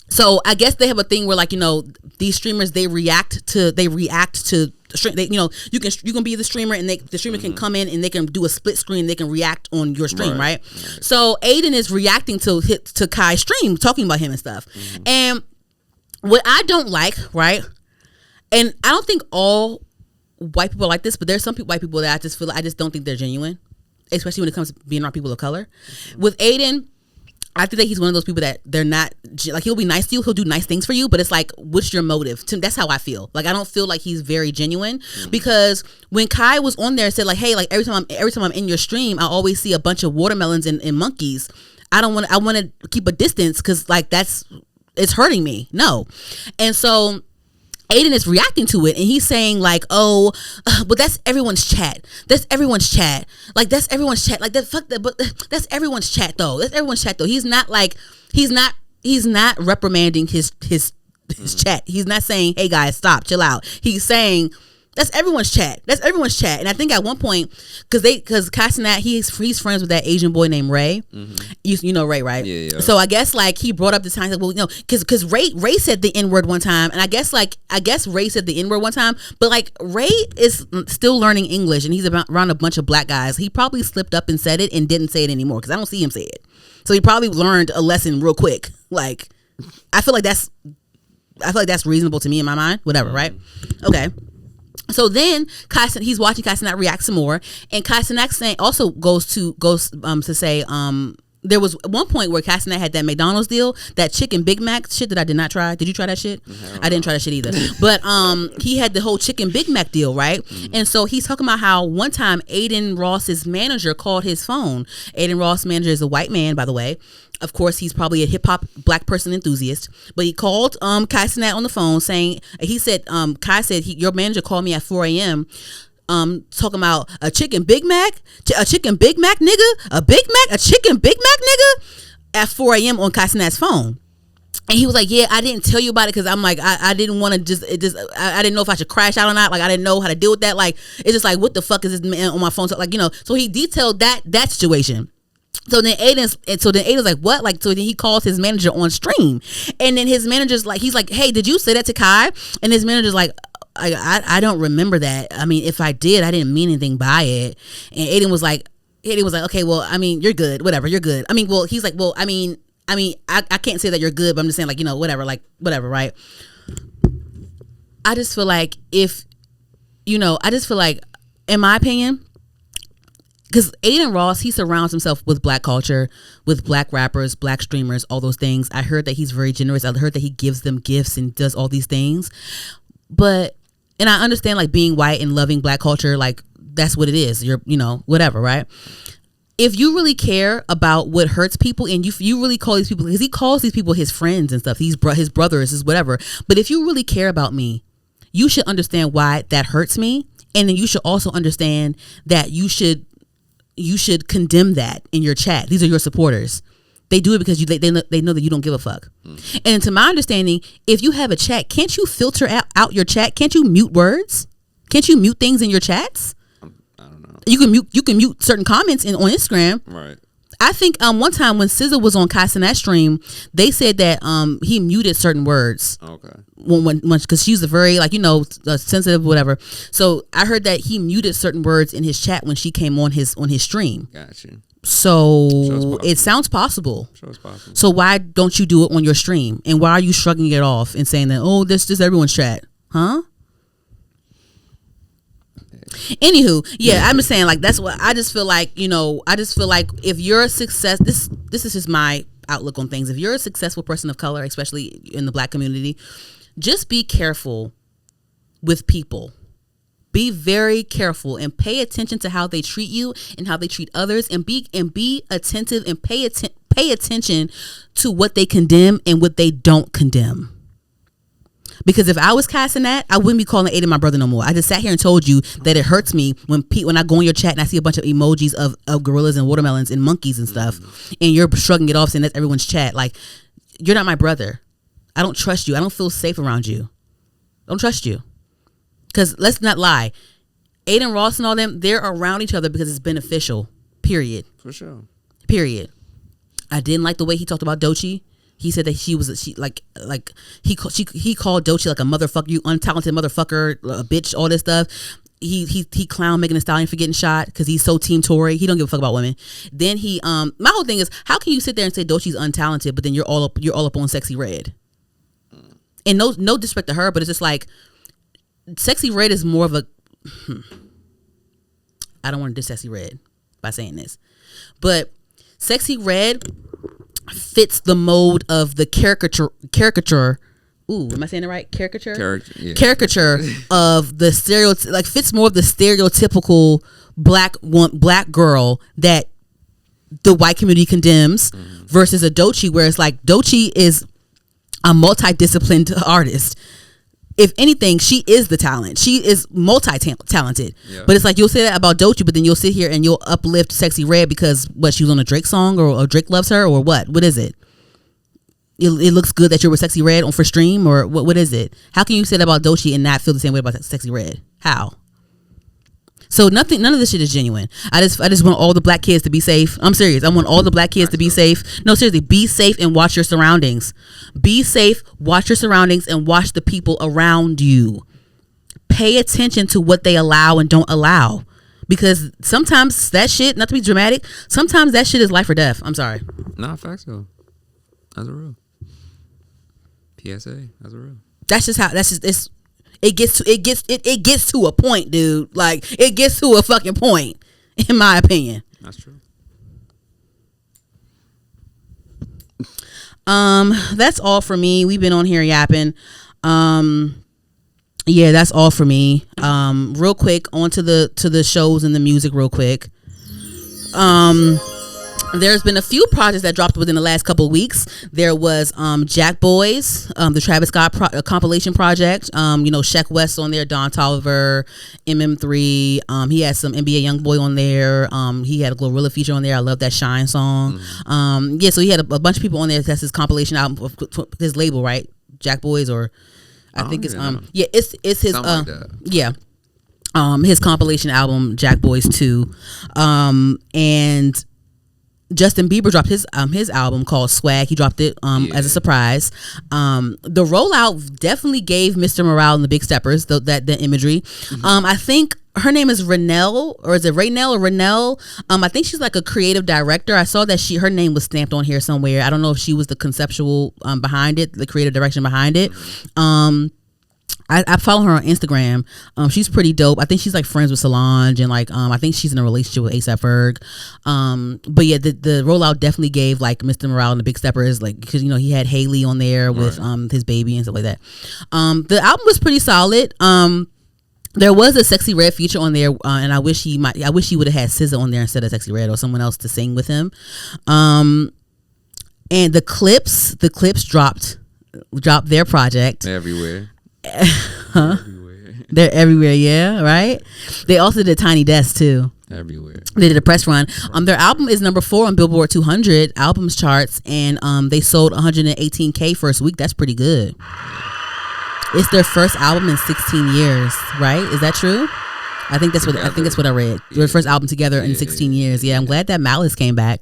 so I guess they have a thing where, like, you know, these streamers they react to you know, you can be the streamer and the streamer can come in and they can do a split screen. They can react on your stream, right? So Adin is reacting to Kai's stream, talking about him and stuff. And what I don't like, right? And I don't think all white people are like this, but there's some white people that I just don't think they're genuine, especially when it comes to being around people of color. With Adin, I think that he's one of those people that they're not, like, he'll be nice to you, he'll do nice things for you, but it's like, what's your motive? That's how I feel. Like, I don't feel like he's very genuine, because when Kai was on there and said like, hey, like every time I'm in your stream, I always see a bunch of watermelons and monkeys. I want to keep a distance because like it's hurting me. No. And so Aiden is reacting to it, and he's saying like, "Oh, but that's everyone's chat. That's everyone's chat. Like that's everyone's chat. Like that. Fuck that. But that's everyone's chat though. That's everyone's chat though. He's not reprimanding his chat. He's not saying, "Hey guys, stop, chill out." He's saying, "That's everyone's chat. That's everyone's chat." And I think at one point, because Cenat, he's friends with that Asian boy named Ray. You know Ray, right? Yeah. So I guess like he brought up the time, like, well, because Ray said the N-word one time, and I guess Ray said the N-word one time, but like Ray is still learning English, and he's around a bunch of black guys. He probably slipped up and said it and didn't say it anymore because I don't see him say it. So he probably learned a lesson real quick. Like I feel like that's reasonable to me in my mind. Whatever, right? Okay. So then he's watching Cenat react some more, and Cenat also goes to say there was one point where Cenat had that McDonald's deal, that chicken Big Mac shit that I did not try. Did you try that shit? I didn't try that shit either. But he had the whole chicken Big Mac deal, right? And so he's talking about how one time Adin Ross's manager called his phone. Adin Ross' manager is a white man, by the way. Of course, he's probably a hip hop black person enthusiast. But he called Cenat on the phone saying, he said, Kai said, your manager called me at 4 a.m. Talking about a chicken Big Mac, nigga, a chicken Big Mac, nigga, at 4 a.m. on Cenat's phone. And he was like, yeah, I didn't tell you about it because I'm like, I didn't want to I didn't know if I should crash out or not. Like, I didn't know how to deal with that. Like, it's just like, what the fuck is this man on my phone? So, like, so he detailed that situation. So then Aiden's like, what? Like, so then he calls his manager on stream, and then his manager's like, he's like, hey, did you say that to Kai? And his manager's like, I don't remember that. I mean, if I did, I didn't mean anything by it. And Adin was like, okay, well, I mean, you're good, whatever, you're good. I mean, well, he's like, well, I mean, I can't say that you're good, but I'm just saying, like, whatever, right? I just feel like in my opinion, because Adin Ross, he surrounds himself with black culture, with black rappers, black streamers, all those things. I heard that he's very generous. I heard that he gives them gifts and does all these things. And I understand, like, being white and loving black culture, like, that's what it is. You're, whatever, right? If you really care about what hurts people, and you really call these people, because he calls these people his friends and stuff, his brothers, his whatever. But if you really care about me, you should understand why that hurts me. And then you should also understand that you should condemn that in your chat. These are your supporters. They do it because they know that you don't give a fuck. And to my understanding, if you have a chat, can't you filter out your chat? Can't you mute words? Can't you mute things in your chats? I don't know. You can mute certain comments on Instagram. Right. I think one time when SZA was on Cenat's stream, they said that he muted certain words. Okay. Because she's a very sensitive whatever. So I heard that he muted certain words in his chat when she came on his stream. Gotcha. So it sounds possible. So why don't you do it on your stream? And why are you shrugging it off and saying that, oh, this is everyone's chat, huh? Anywho, yeah, I'm just saying, like, that's what I just feel like. If you're a success, this is just my outlook on things. If you're a successful person of color, especially in the black community, just be careful with people. Be very careful and pay attention to how they treat you and how they treat others, and be attentive and pay attention to what they condemn and what they don't condemn. Because if I was Cenat, I wouldn't be calling Adin my brother no more. I just sat here and told you that it hurts me when I go in your chat and I see a bunch of emojis of gorillas and watermelons and monkeys and stuff, and you're shrugging it off saying that's everyone's chat. Like, you're not my brother. I don't trust you. I don't feel safe around you. I don't trust you. Because let's not lie, Adin Ross and all them, they're around each other because it's beneficial. Period. For sure. Period. I didn't like the way he talked about Doechii. He said that he called Doechii like a motherfucker, you untalented motherfucker, a bitch, all this stuff. He clowned Megan Thee Stallion for getting shot because he's so Team Tory. He don't give a fuck about women. Then my whole thing is, how can you sit there and say Doechii's untalented, but then you're all up on Sexy Red? And no disrespect to her, but it's just like, Sexy Red is more of a I don't want to diss Sexy Red by saying this, but Sexy Red fits the mold of the caricature. Ooh, am I saying it right? Caricature of the stereotype, like, fits more of the stereotypical black girl that the white community condemns, versus a Doechii, where it's like Doechii is a multidisciplined artist. if anything, she is the talent. She is multi-talented. Yeah. But it's like you'll say that about Doechii, but then you'll sit here and you'll uplift Sexy Red because what, she was on a Drake song or Drake loves her or what? What is it? It looks good that you're with Sexy Red on for stream or what is it? How can you say that about Doechii and not feel the same way about Sexy Red? How? So none of this shit is genuine. I just want all the black kids to be safe. I'm serious. I want all the black kids to be safe. No, seriously, be safe and watch your surroundings. Be safe, watch your surroundings, and watch the people around you. Pay attention to what they allow and don't allow. Because sometimes that shit, not to be dramatic, sometimes that shit is life or death. I'm sorry. Nah, facts though. That's a real. PSA. That's a real. It gets to a point, dude. Like, it gets to a fucking point, in my opinion. That's true. That's all for me. We've been on here yapping. Yeah, that's all for me. Real quick, on to the shows and the music real quick. There's been a few projects that dropped within the last couple of weeks. There was Jackboys, the Travis Scott compilation project. Sheck West on there, Don Toliver, MM3. He had some NBA YoungBoy on there. He had a Glorilla feature on there. I love that Shine song. So he had a bunch of people on there. That's his compilation album of his label, right? Jackboys, or I think it's it's his his compilation album Jackboys 2. And Justin Bieber dropped his album called Swag. He dropped it as a surprise. The rollout definitely gave Mr. Morale and the Big Steppers the imagery. I think her name is Renelle, or is it Raynell or Renelle? I think she's like a creative director. I saw that her name was stamped on here somewhere. I don't know if she was the conceptual behind it, the creative direction behind it. I follow her on Instagram. She's pretty dope. I think she's like friends with Solange, and like I think she's in a relationship with A$AP Ferg. But yeah, the rollout definitely gave like Mr. Morale and the Big Steppers, like, because he had Haley on there with his baby and stuff like that. The album was pretty solid. There was a Sexy Red feature on there, and I wish he would have had SZA on there instead of Sexy Red, or someone else to sing with him. And the Clipse dropped their project. Everywhere. They're everywhere, yeah, right? They also did Tiny Desk too. Everywhere. They did a press run. Their album is number 4 on Billboard 200 albums charts, and they sold 118K first week. That's pretty good. It's their first album in 16 years, right? Is that true? I think that's what I read. Their first album together in 16 years. Yeah, I'm glad that Malice came back.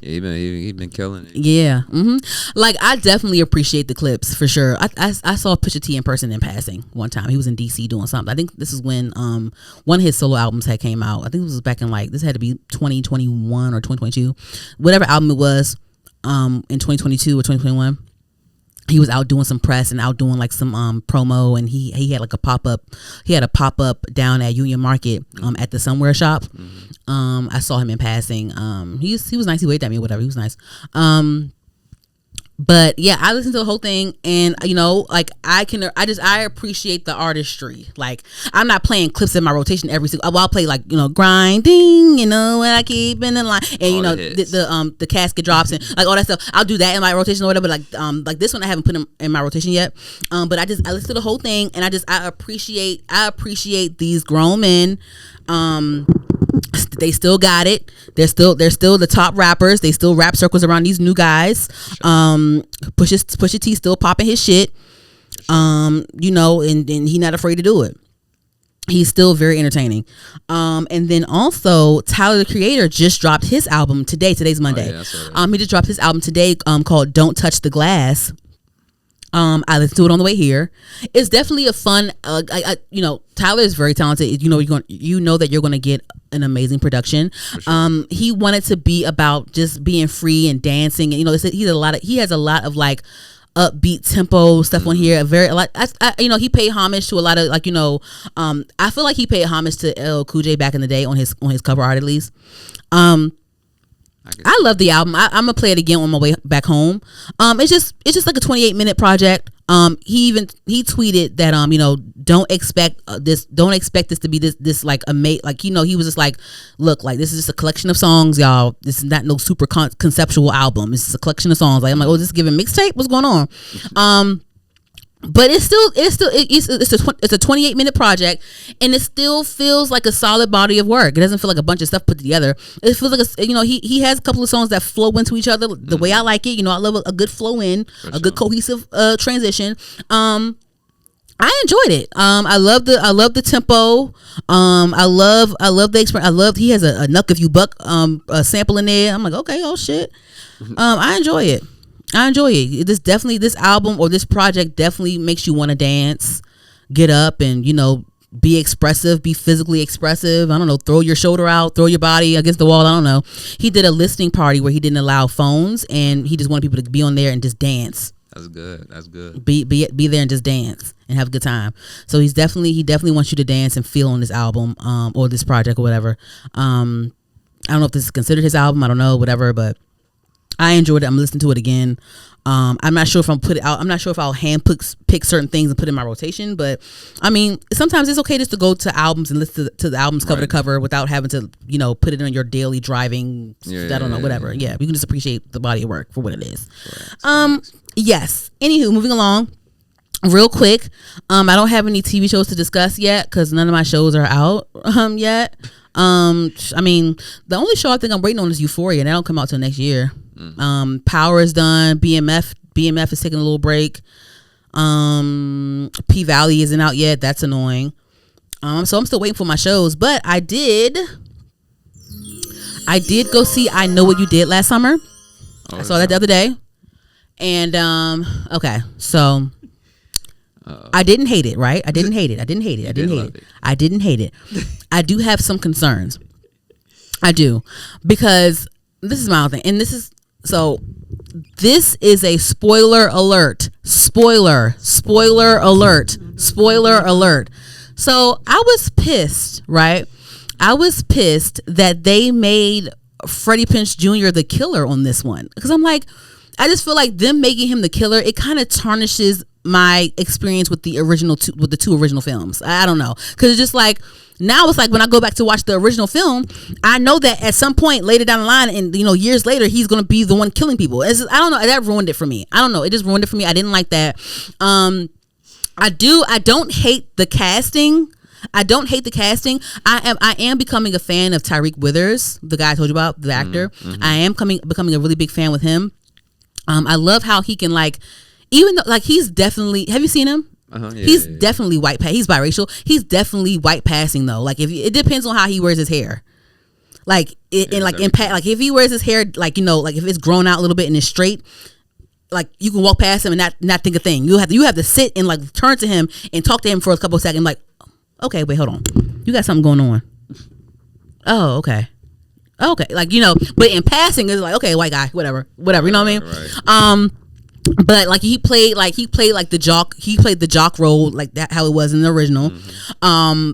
Yeah, he been killing it. Yeah, like I definitely appreciate the Clipse for sure. I saw Pusha T in person in passing one time. He was in DC doing something. I think this is when one of his solo albums had came out. I think it was back in this had to be 2021 or 2022, whatever album it was, in 2022 or 2021. He was out doing some press and out doing like some promo, and he had like a pop-up. He had a pop-up down at Union Market at the Somewhere shop. I saw him in passing. He was nice. He waved at me or whatever. He was nice. But yeah, I listened to the whole thing, and like I appreciate the artistry. Like, I'm not playing Clipse in my rotation every single. I'll play like grinding, when I keep in the line, and the casket drops and like all that stuff. I'll do that in my rotation or whatever. Like this one I haven't put in my rotation yet. But I listened to the whole thing, and I appreciate these grown men. They still got it. They're still the top rappers. They still rap circles around these new guys. Pusha T still popping his shit. And he not afraid to do it. He's still very entertaining. And then also Tyler the Creator just dropped his album today. Today's Monday. He just dropped his album today called Don't Touch the Glass. I listened to it on the way here. It's definitely a fun. Tyler is very talented. You know that you're going to get an amazing production. Sure. He wanted to be about just being free and dancing, and he has a lot of like upbeat tempo stuff on here. He paid homage to a lot of I feel like he paid homage to LL Cool J back in the day on his cover art at least. I love the album. I'm gonna play it again on my way back home. It's just like a 28-minute project. He tweeted that don't expect this to be this like he was just like, look, like this is just a collection of songs, y'all. This is not no super conceptual album. It's just a collection of songs. Like I'm like, oh, this is giving mixtape. What's going on? But it's a 28-minute project, and it still feels like a solid body of work. It doesn't feel like a bunch of stuff put together. It feels like he has a couple of songs that flow into each other the way I like it. I love a good flow in, good cohesive transition. I enjoyed it. I love the tempo. I love the experience. He has a Knuck If You Buck sample in there. I'm like, okay, oh shit. I enjoy it. This album or this project definitely makes you want to dance, get up and, be expressive, be physically expressive. I don't know, throw your shoulder out, throw your body against the wall. I don't know. He did a listening party where he didn't allow phones, and he just wanted people to be on there and just dance. That's good. Be there and just dance and have a good time. So he definitely wants you to dance and feel on this album, or this project or whatever. I don't know if this is considered his album. I don't know, whatever, but I enjoyed it. I'm listening to it again. I'm not sure if I'm not sure if I'll pick certain things and put in my rotation, but I mean, sometimes it's okay just to go to albums and listen to the albums cover to cover without having to, put it on your daily driving. I don't know, whatever. Yeah, you can just appreciate the body of work for what it is. Yes. Anywho, moving along. Real quick, I don't have any TV shows to discuss yet because none of my shows are out yet. I mean, the only show I think I'm waiting on is Euphoria, and that'll come out till next year. Power is done. BMF is taking a little break. P Valley isn't out yet. That's annoying. So I'm still waiting for my shows, but I did go see I Know What You Did last summer. I saw that the other day, and okay, so I didn't hate it, right? I didn't hate it. I didn't hate it. I do have some concerns. I do, because this is my own thing, and this is a spoiler alert. Spoiler alert. So I was pissed, right? I was pissed that they made Freddie Prinze Jr. the killer on this one, because I'm like, I just feel like them making him the killer, it kind of tarnishes my experience with the two original films. I don't know, because it's just like, now it's like when I go back to watch the original film, I know that at some point later down the line, and years later, he's gonna be the one killing people. I don't know. That ruined it for me. I don't know. It just ruined it for me. I didn't like that. I don't hate the casting. I am becoming a fan of Tyreek Withers, the guy I told you about, the actor. Mm-hmm. I am becoming a really big fan with him. I love how he can, like, even though, like, he's definitely, have you seen him? He's definitely white. He's biracial. He's definitely white passing though. Like, it depends on how he wears his hair. Like like if he wears his hair, like, like if it's grown out a little bit and it's straight, like, you can walk past him and not think a thing. You have to sit and, like, turn to him and talk to him for a couple of seconds. Like, okay, wait, hold on. You got something going on. Oh, okay. Like, but in passing it's like, okay, white guy, whatever. You know what I mean? Right. But like he played the jock role, like that, how it was in the original. Mm-hmm.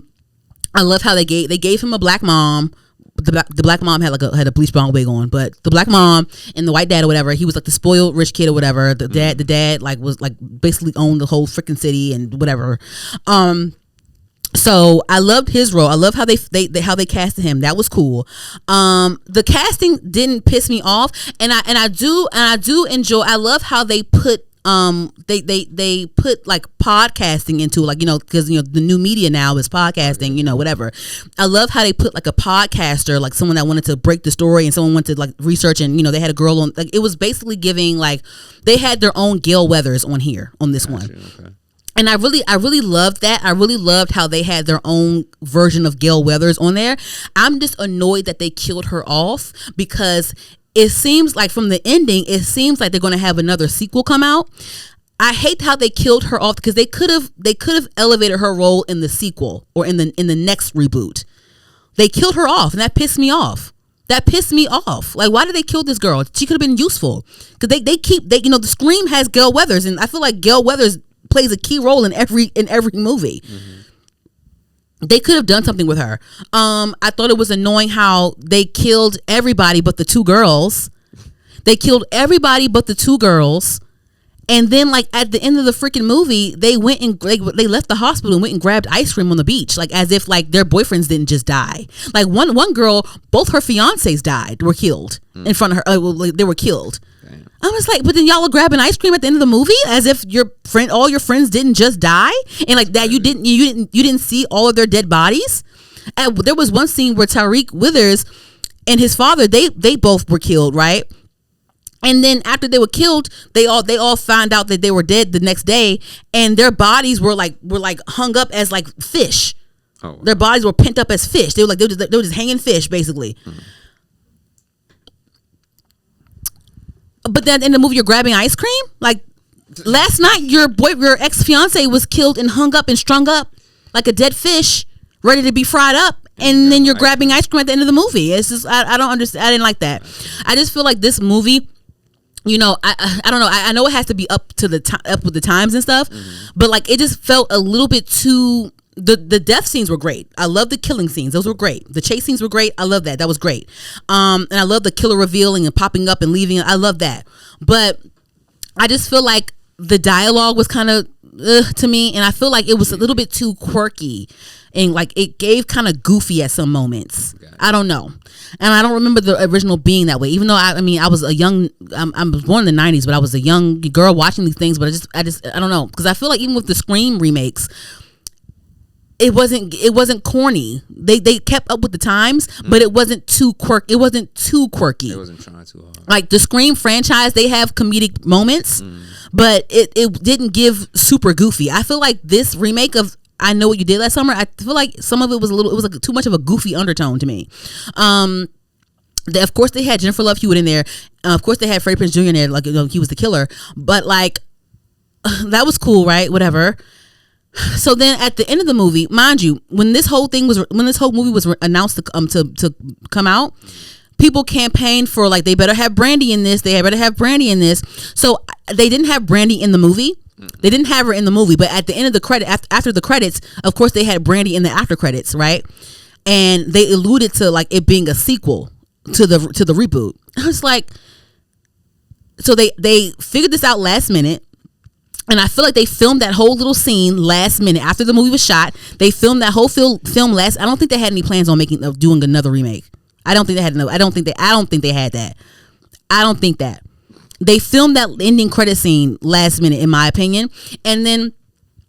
I love how they gave him a black mom. The black mom had a bleach blonde wig on, but the black mom and the white dad or whatever, he was like the spoiled rich kid or whatever. The dad like was like basically owned the whole freaking city and whatever. So I loved his role. I love how they casted him. That was cool. The casting didn't piss me off, and I do enjoy. I love how they put they put like podcasting into, like, because the new media now is podcasting, whatever. I love how they put like a podcaster, like someone that wanted to break the story and someone wanted to like research, and they had a girl on, like, it was basically giving, like, they had their own Gail Weathers on here on this one. Okay. And I really loved that. I really loved how they had their own version of Gail Weathers on there. I'm just annoyed that they killed her off, because it seems like from the ending, it seems like they're going to have another sequel come out. I hate how they killed her off, because they could have elevated her role in the sequel or in the next reboot. They killed her off, and that pissed me off. Like, why did they kill this girl? She could have been useful, because they the Scream has Gail Weathers, and I feel like Gail Weathers plays a key role in every movie. Mm-hmm. They could have done something with her. I thought it was annoying how they killed everybody but the two girls. And then, like, at the end of the freaking movie, they went and they left the hospital and went and grabbed ice cream on the beach, like, as if like their boyfriends didn't just die. Like, one girl, both her fiancés were killed in front of her. They were killed. Damn. I was like, but then y'all were grabbing ice cream at the end of the movie as if all your friends didn't just die, and like that you didn't see all of their dead bodies. And there was one scene where Tariq Withers and his father, they both were killed, right? And then after they were killed, they all found out that they were dead the next day, and their bodies were hung up as like fish. Oh, wow. Their bodies were pent up as fish. They were just hanging fish basically. Mm-hmm. But then in the movie, you're grabbing ice cream. Like last night, your ex-fiance was killed and hung up and strung up like a dead fish, ready to be fried up. And then you're grabbing ice cream at the end of the movie. It's just I don't understand. I didn't like that. I just feel like this movie, you know, I don't know. I know it has to be up with the times and stuff, but like it just felt a little bit too. The death scenes were great. I love the killing scenes. Those were great. The chase scenes were great. I love that. That was great. And I love the killer revealing and popping up and leaving. I love that. But I just feel like the dialogue was kind of to me, and I feel like it was a little bit too quirky, and like it gave kind of goofy at some moments. I don't know, and I don't remember the original being that way. Even though I was a young, I was born in the '90s, but I was a young girl watching these things. But I don't know, because I feel like even with the Scream remakes, it wasn't corny. They kept up with the times, but it wasn't too quirky. It wasn't trying too hard. Like the Scream franchise, they have comedic moments, but it didn't give super goofy. I feel like this remake of I Know What You Did Last Summer, I feel like some of it was like too much of a goofy undertone to me. Of course they had Jennifer Love Hewitt in there. Of course they had Freddie Prinze Jr. in there, like, you know, he was the killer. But like that was cool, right? Whatever. So then at the end of the movie, mind you, when this whole movie was announced to come out, people campaigned for like they better have Brandy in this. They better have Brandy in this. So they didn't have Brandy in the movie. They didn't have her in the movie, but at the end of the credit, after the credits, of course they had Brandy in the after credits, right? And they alluded to like it being a sequel to the reboot. I was like, so they figured this out last minute. And I feel like they filmed that whole little scene last minute after the movie was shot. They filmed that whole film last. I don't think they had any plans on doing another remake. I don't think they had that. I don't think that. They filmed that ending credit scene last minute, in my opinion. And then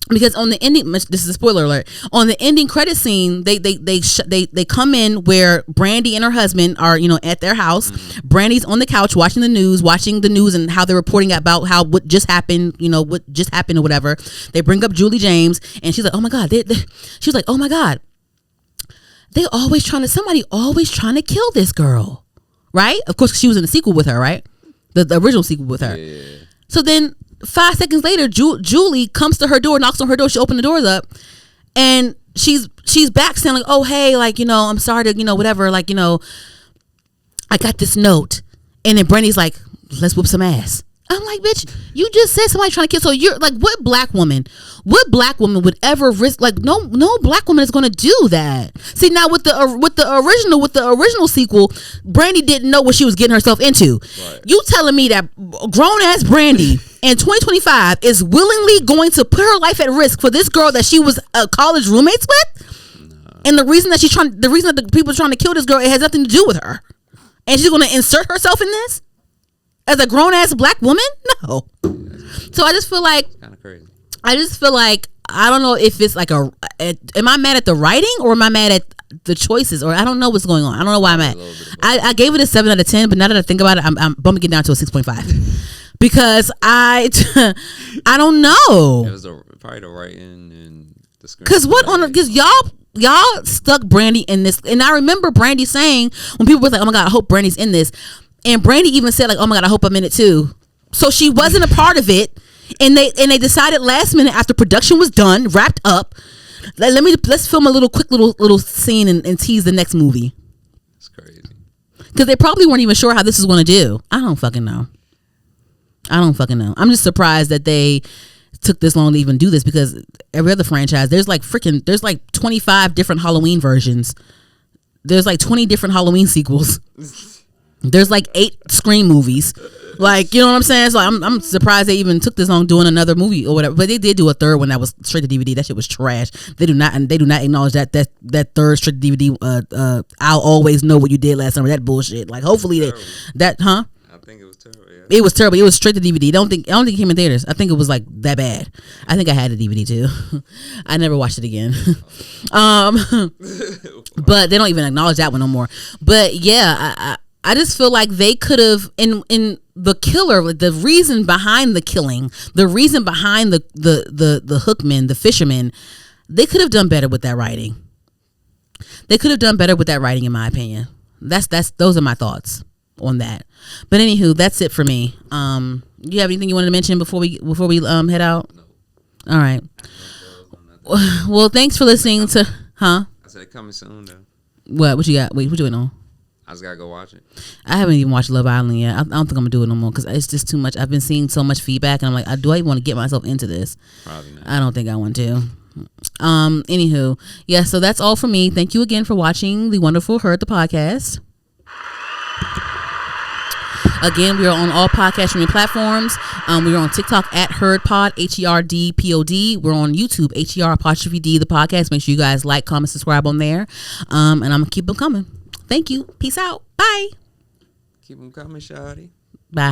because on the ending, this is a spoiler alert. On the ending credit scene, they come in where Brandy and her husband are, you know, at their house. Brandy's on the couch watching the news and how they're reporting about what just happened, you know, what just happened or whatever. They bring up Julie James, and she's like, "Oh my God!" She was like, "Oh my God, somebody always trying to kill this girl," right? Of course, she was in the sequel with her, right? The original sequel with her. Yeah. So then 5 seconds later, Julie comes to her door, knocks on her door. She opened the doors up, and she's back saying like, "Oh hey, like, you know, I'm sorry to, you know, whatever, like, you know, I got this note." And then Brandy's like, "Let's whoop some ass." I'm like, bitch, you just said somebody trying to kill. So you're like, what black woman would ever risk? Like, no black woman is going to do that. See, now with the original sequel, Brandy didn't know what she was getting herself into. Right. You telling me that grown ass Brandy in 2025 is willingly going to put her life at risk for this girl that she was college roommates with? No. And the reason that the people are trying to kill this girl, it has nothing to do with her, and she's going to insert herself in this as a grown ass black woman? No. So I just feel like kind of crazy. I just feel like I don't know if it's like am I mad at the writing or am I mad at the choices, or I don't know what's going on. I don't know why I'm mad. I gave it a 7 out of 10, but now that I think about it, I'm bumping it down to a 6.5 because I don't know. It was probably the writing and the screen. Because y'all stuck Brandy in this, and I remember Brandy saying when people were like, "Oh my God, I hope Brandy's in this." And Brandy even said like, "Oh my God, I hope I'm in it too." So she wasn't a part of it, and they decided last minute after production was done, wrapped up. Let's film a quick little scene and tease the next movie. It's crazy because they probably weren't even sure how this was going to do. I don't fucking know. I'm just surprised that they took this long to even do this because every other franchise there's like 25 different Halloween versions. There's like 20 different Halloween sequels. There's like 8 Scream movies. Like, you know what I'm saying? So I'm surprised they even took this long doing another movie or whatever. But they did do a third one that was straight to DVD. That shit was trash. They do not acknowledge that third straight to DVD. I'll always know what you did last summer. That bullshit. Like, hopefully I think it was terrible. Yeah. It was terrible. It was straight to DVD. I don't think it came in theaters. I think it was like that bad. I think I had a DVD too. I never watched it again. But they don't even acknowledge that one no more. But yeah, I just feel like they could have in the killer, the reason behind the killing, the reason behind the hookmen, the fishermen, they could have done better with that writing. They could have done better with that writing, in my opinion. Those are my thoughts on that. But anywho, that's it for me. You have anything you wanted to mention before we head out? No. All right. Well, thanks for listening to. Huh? I said coming soon though. What you got? Wait, what you doing on? I just gotta go watch it. I haven't even watched Love Island yet. I don't think I'm gonna do it no more because it's just too much. I've been seeing so much feedback, and I'm like, do I even want to get myself into this? Probably not. I don't think I want to. Anywho, yeah. So that's all for me. Thank you again for watching the wonderful Heard the Podcast. Again, we are on all podcast streaming platforms. We are on TikTok at HeardPod, HERDPOD. We're on YouTube, HER''D, the podcast. Make sure you guys like, comment, subscribe on there. And I'm going to keep them coming. Thank you. Peace out. Bye. Keep them coming, shawty.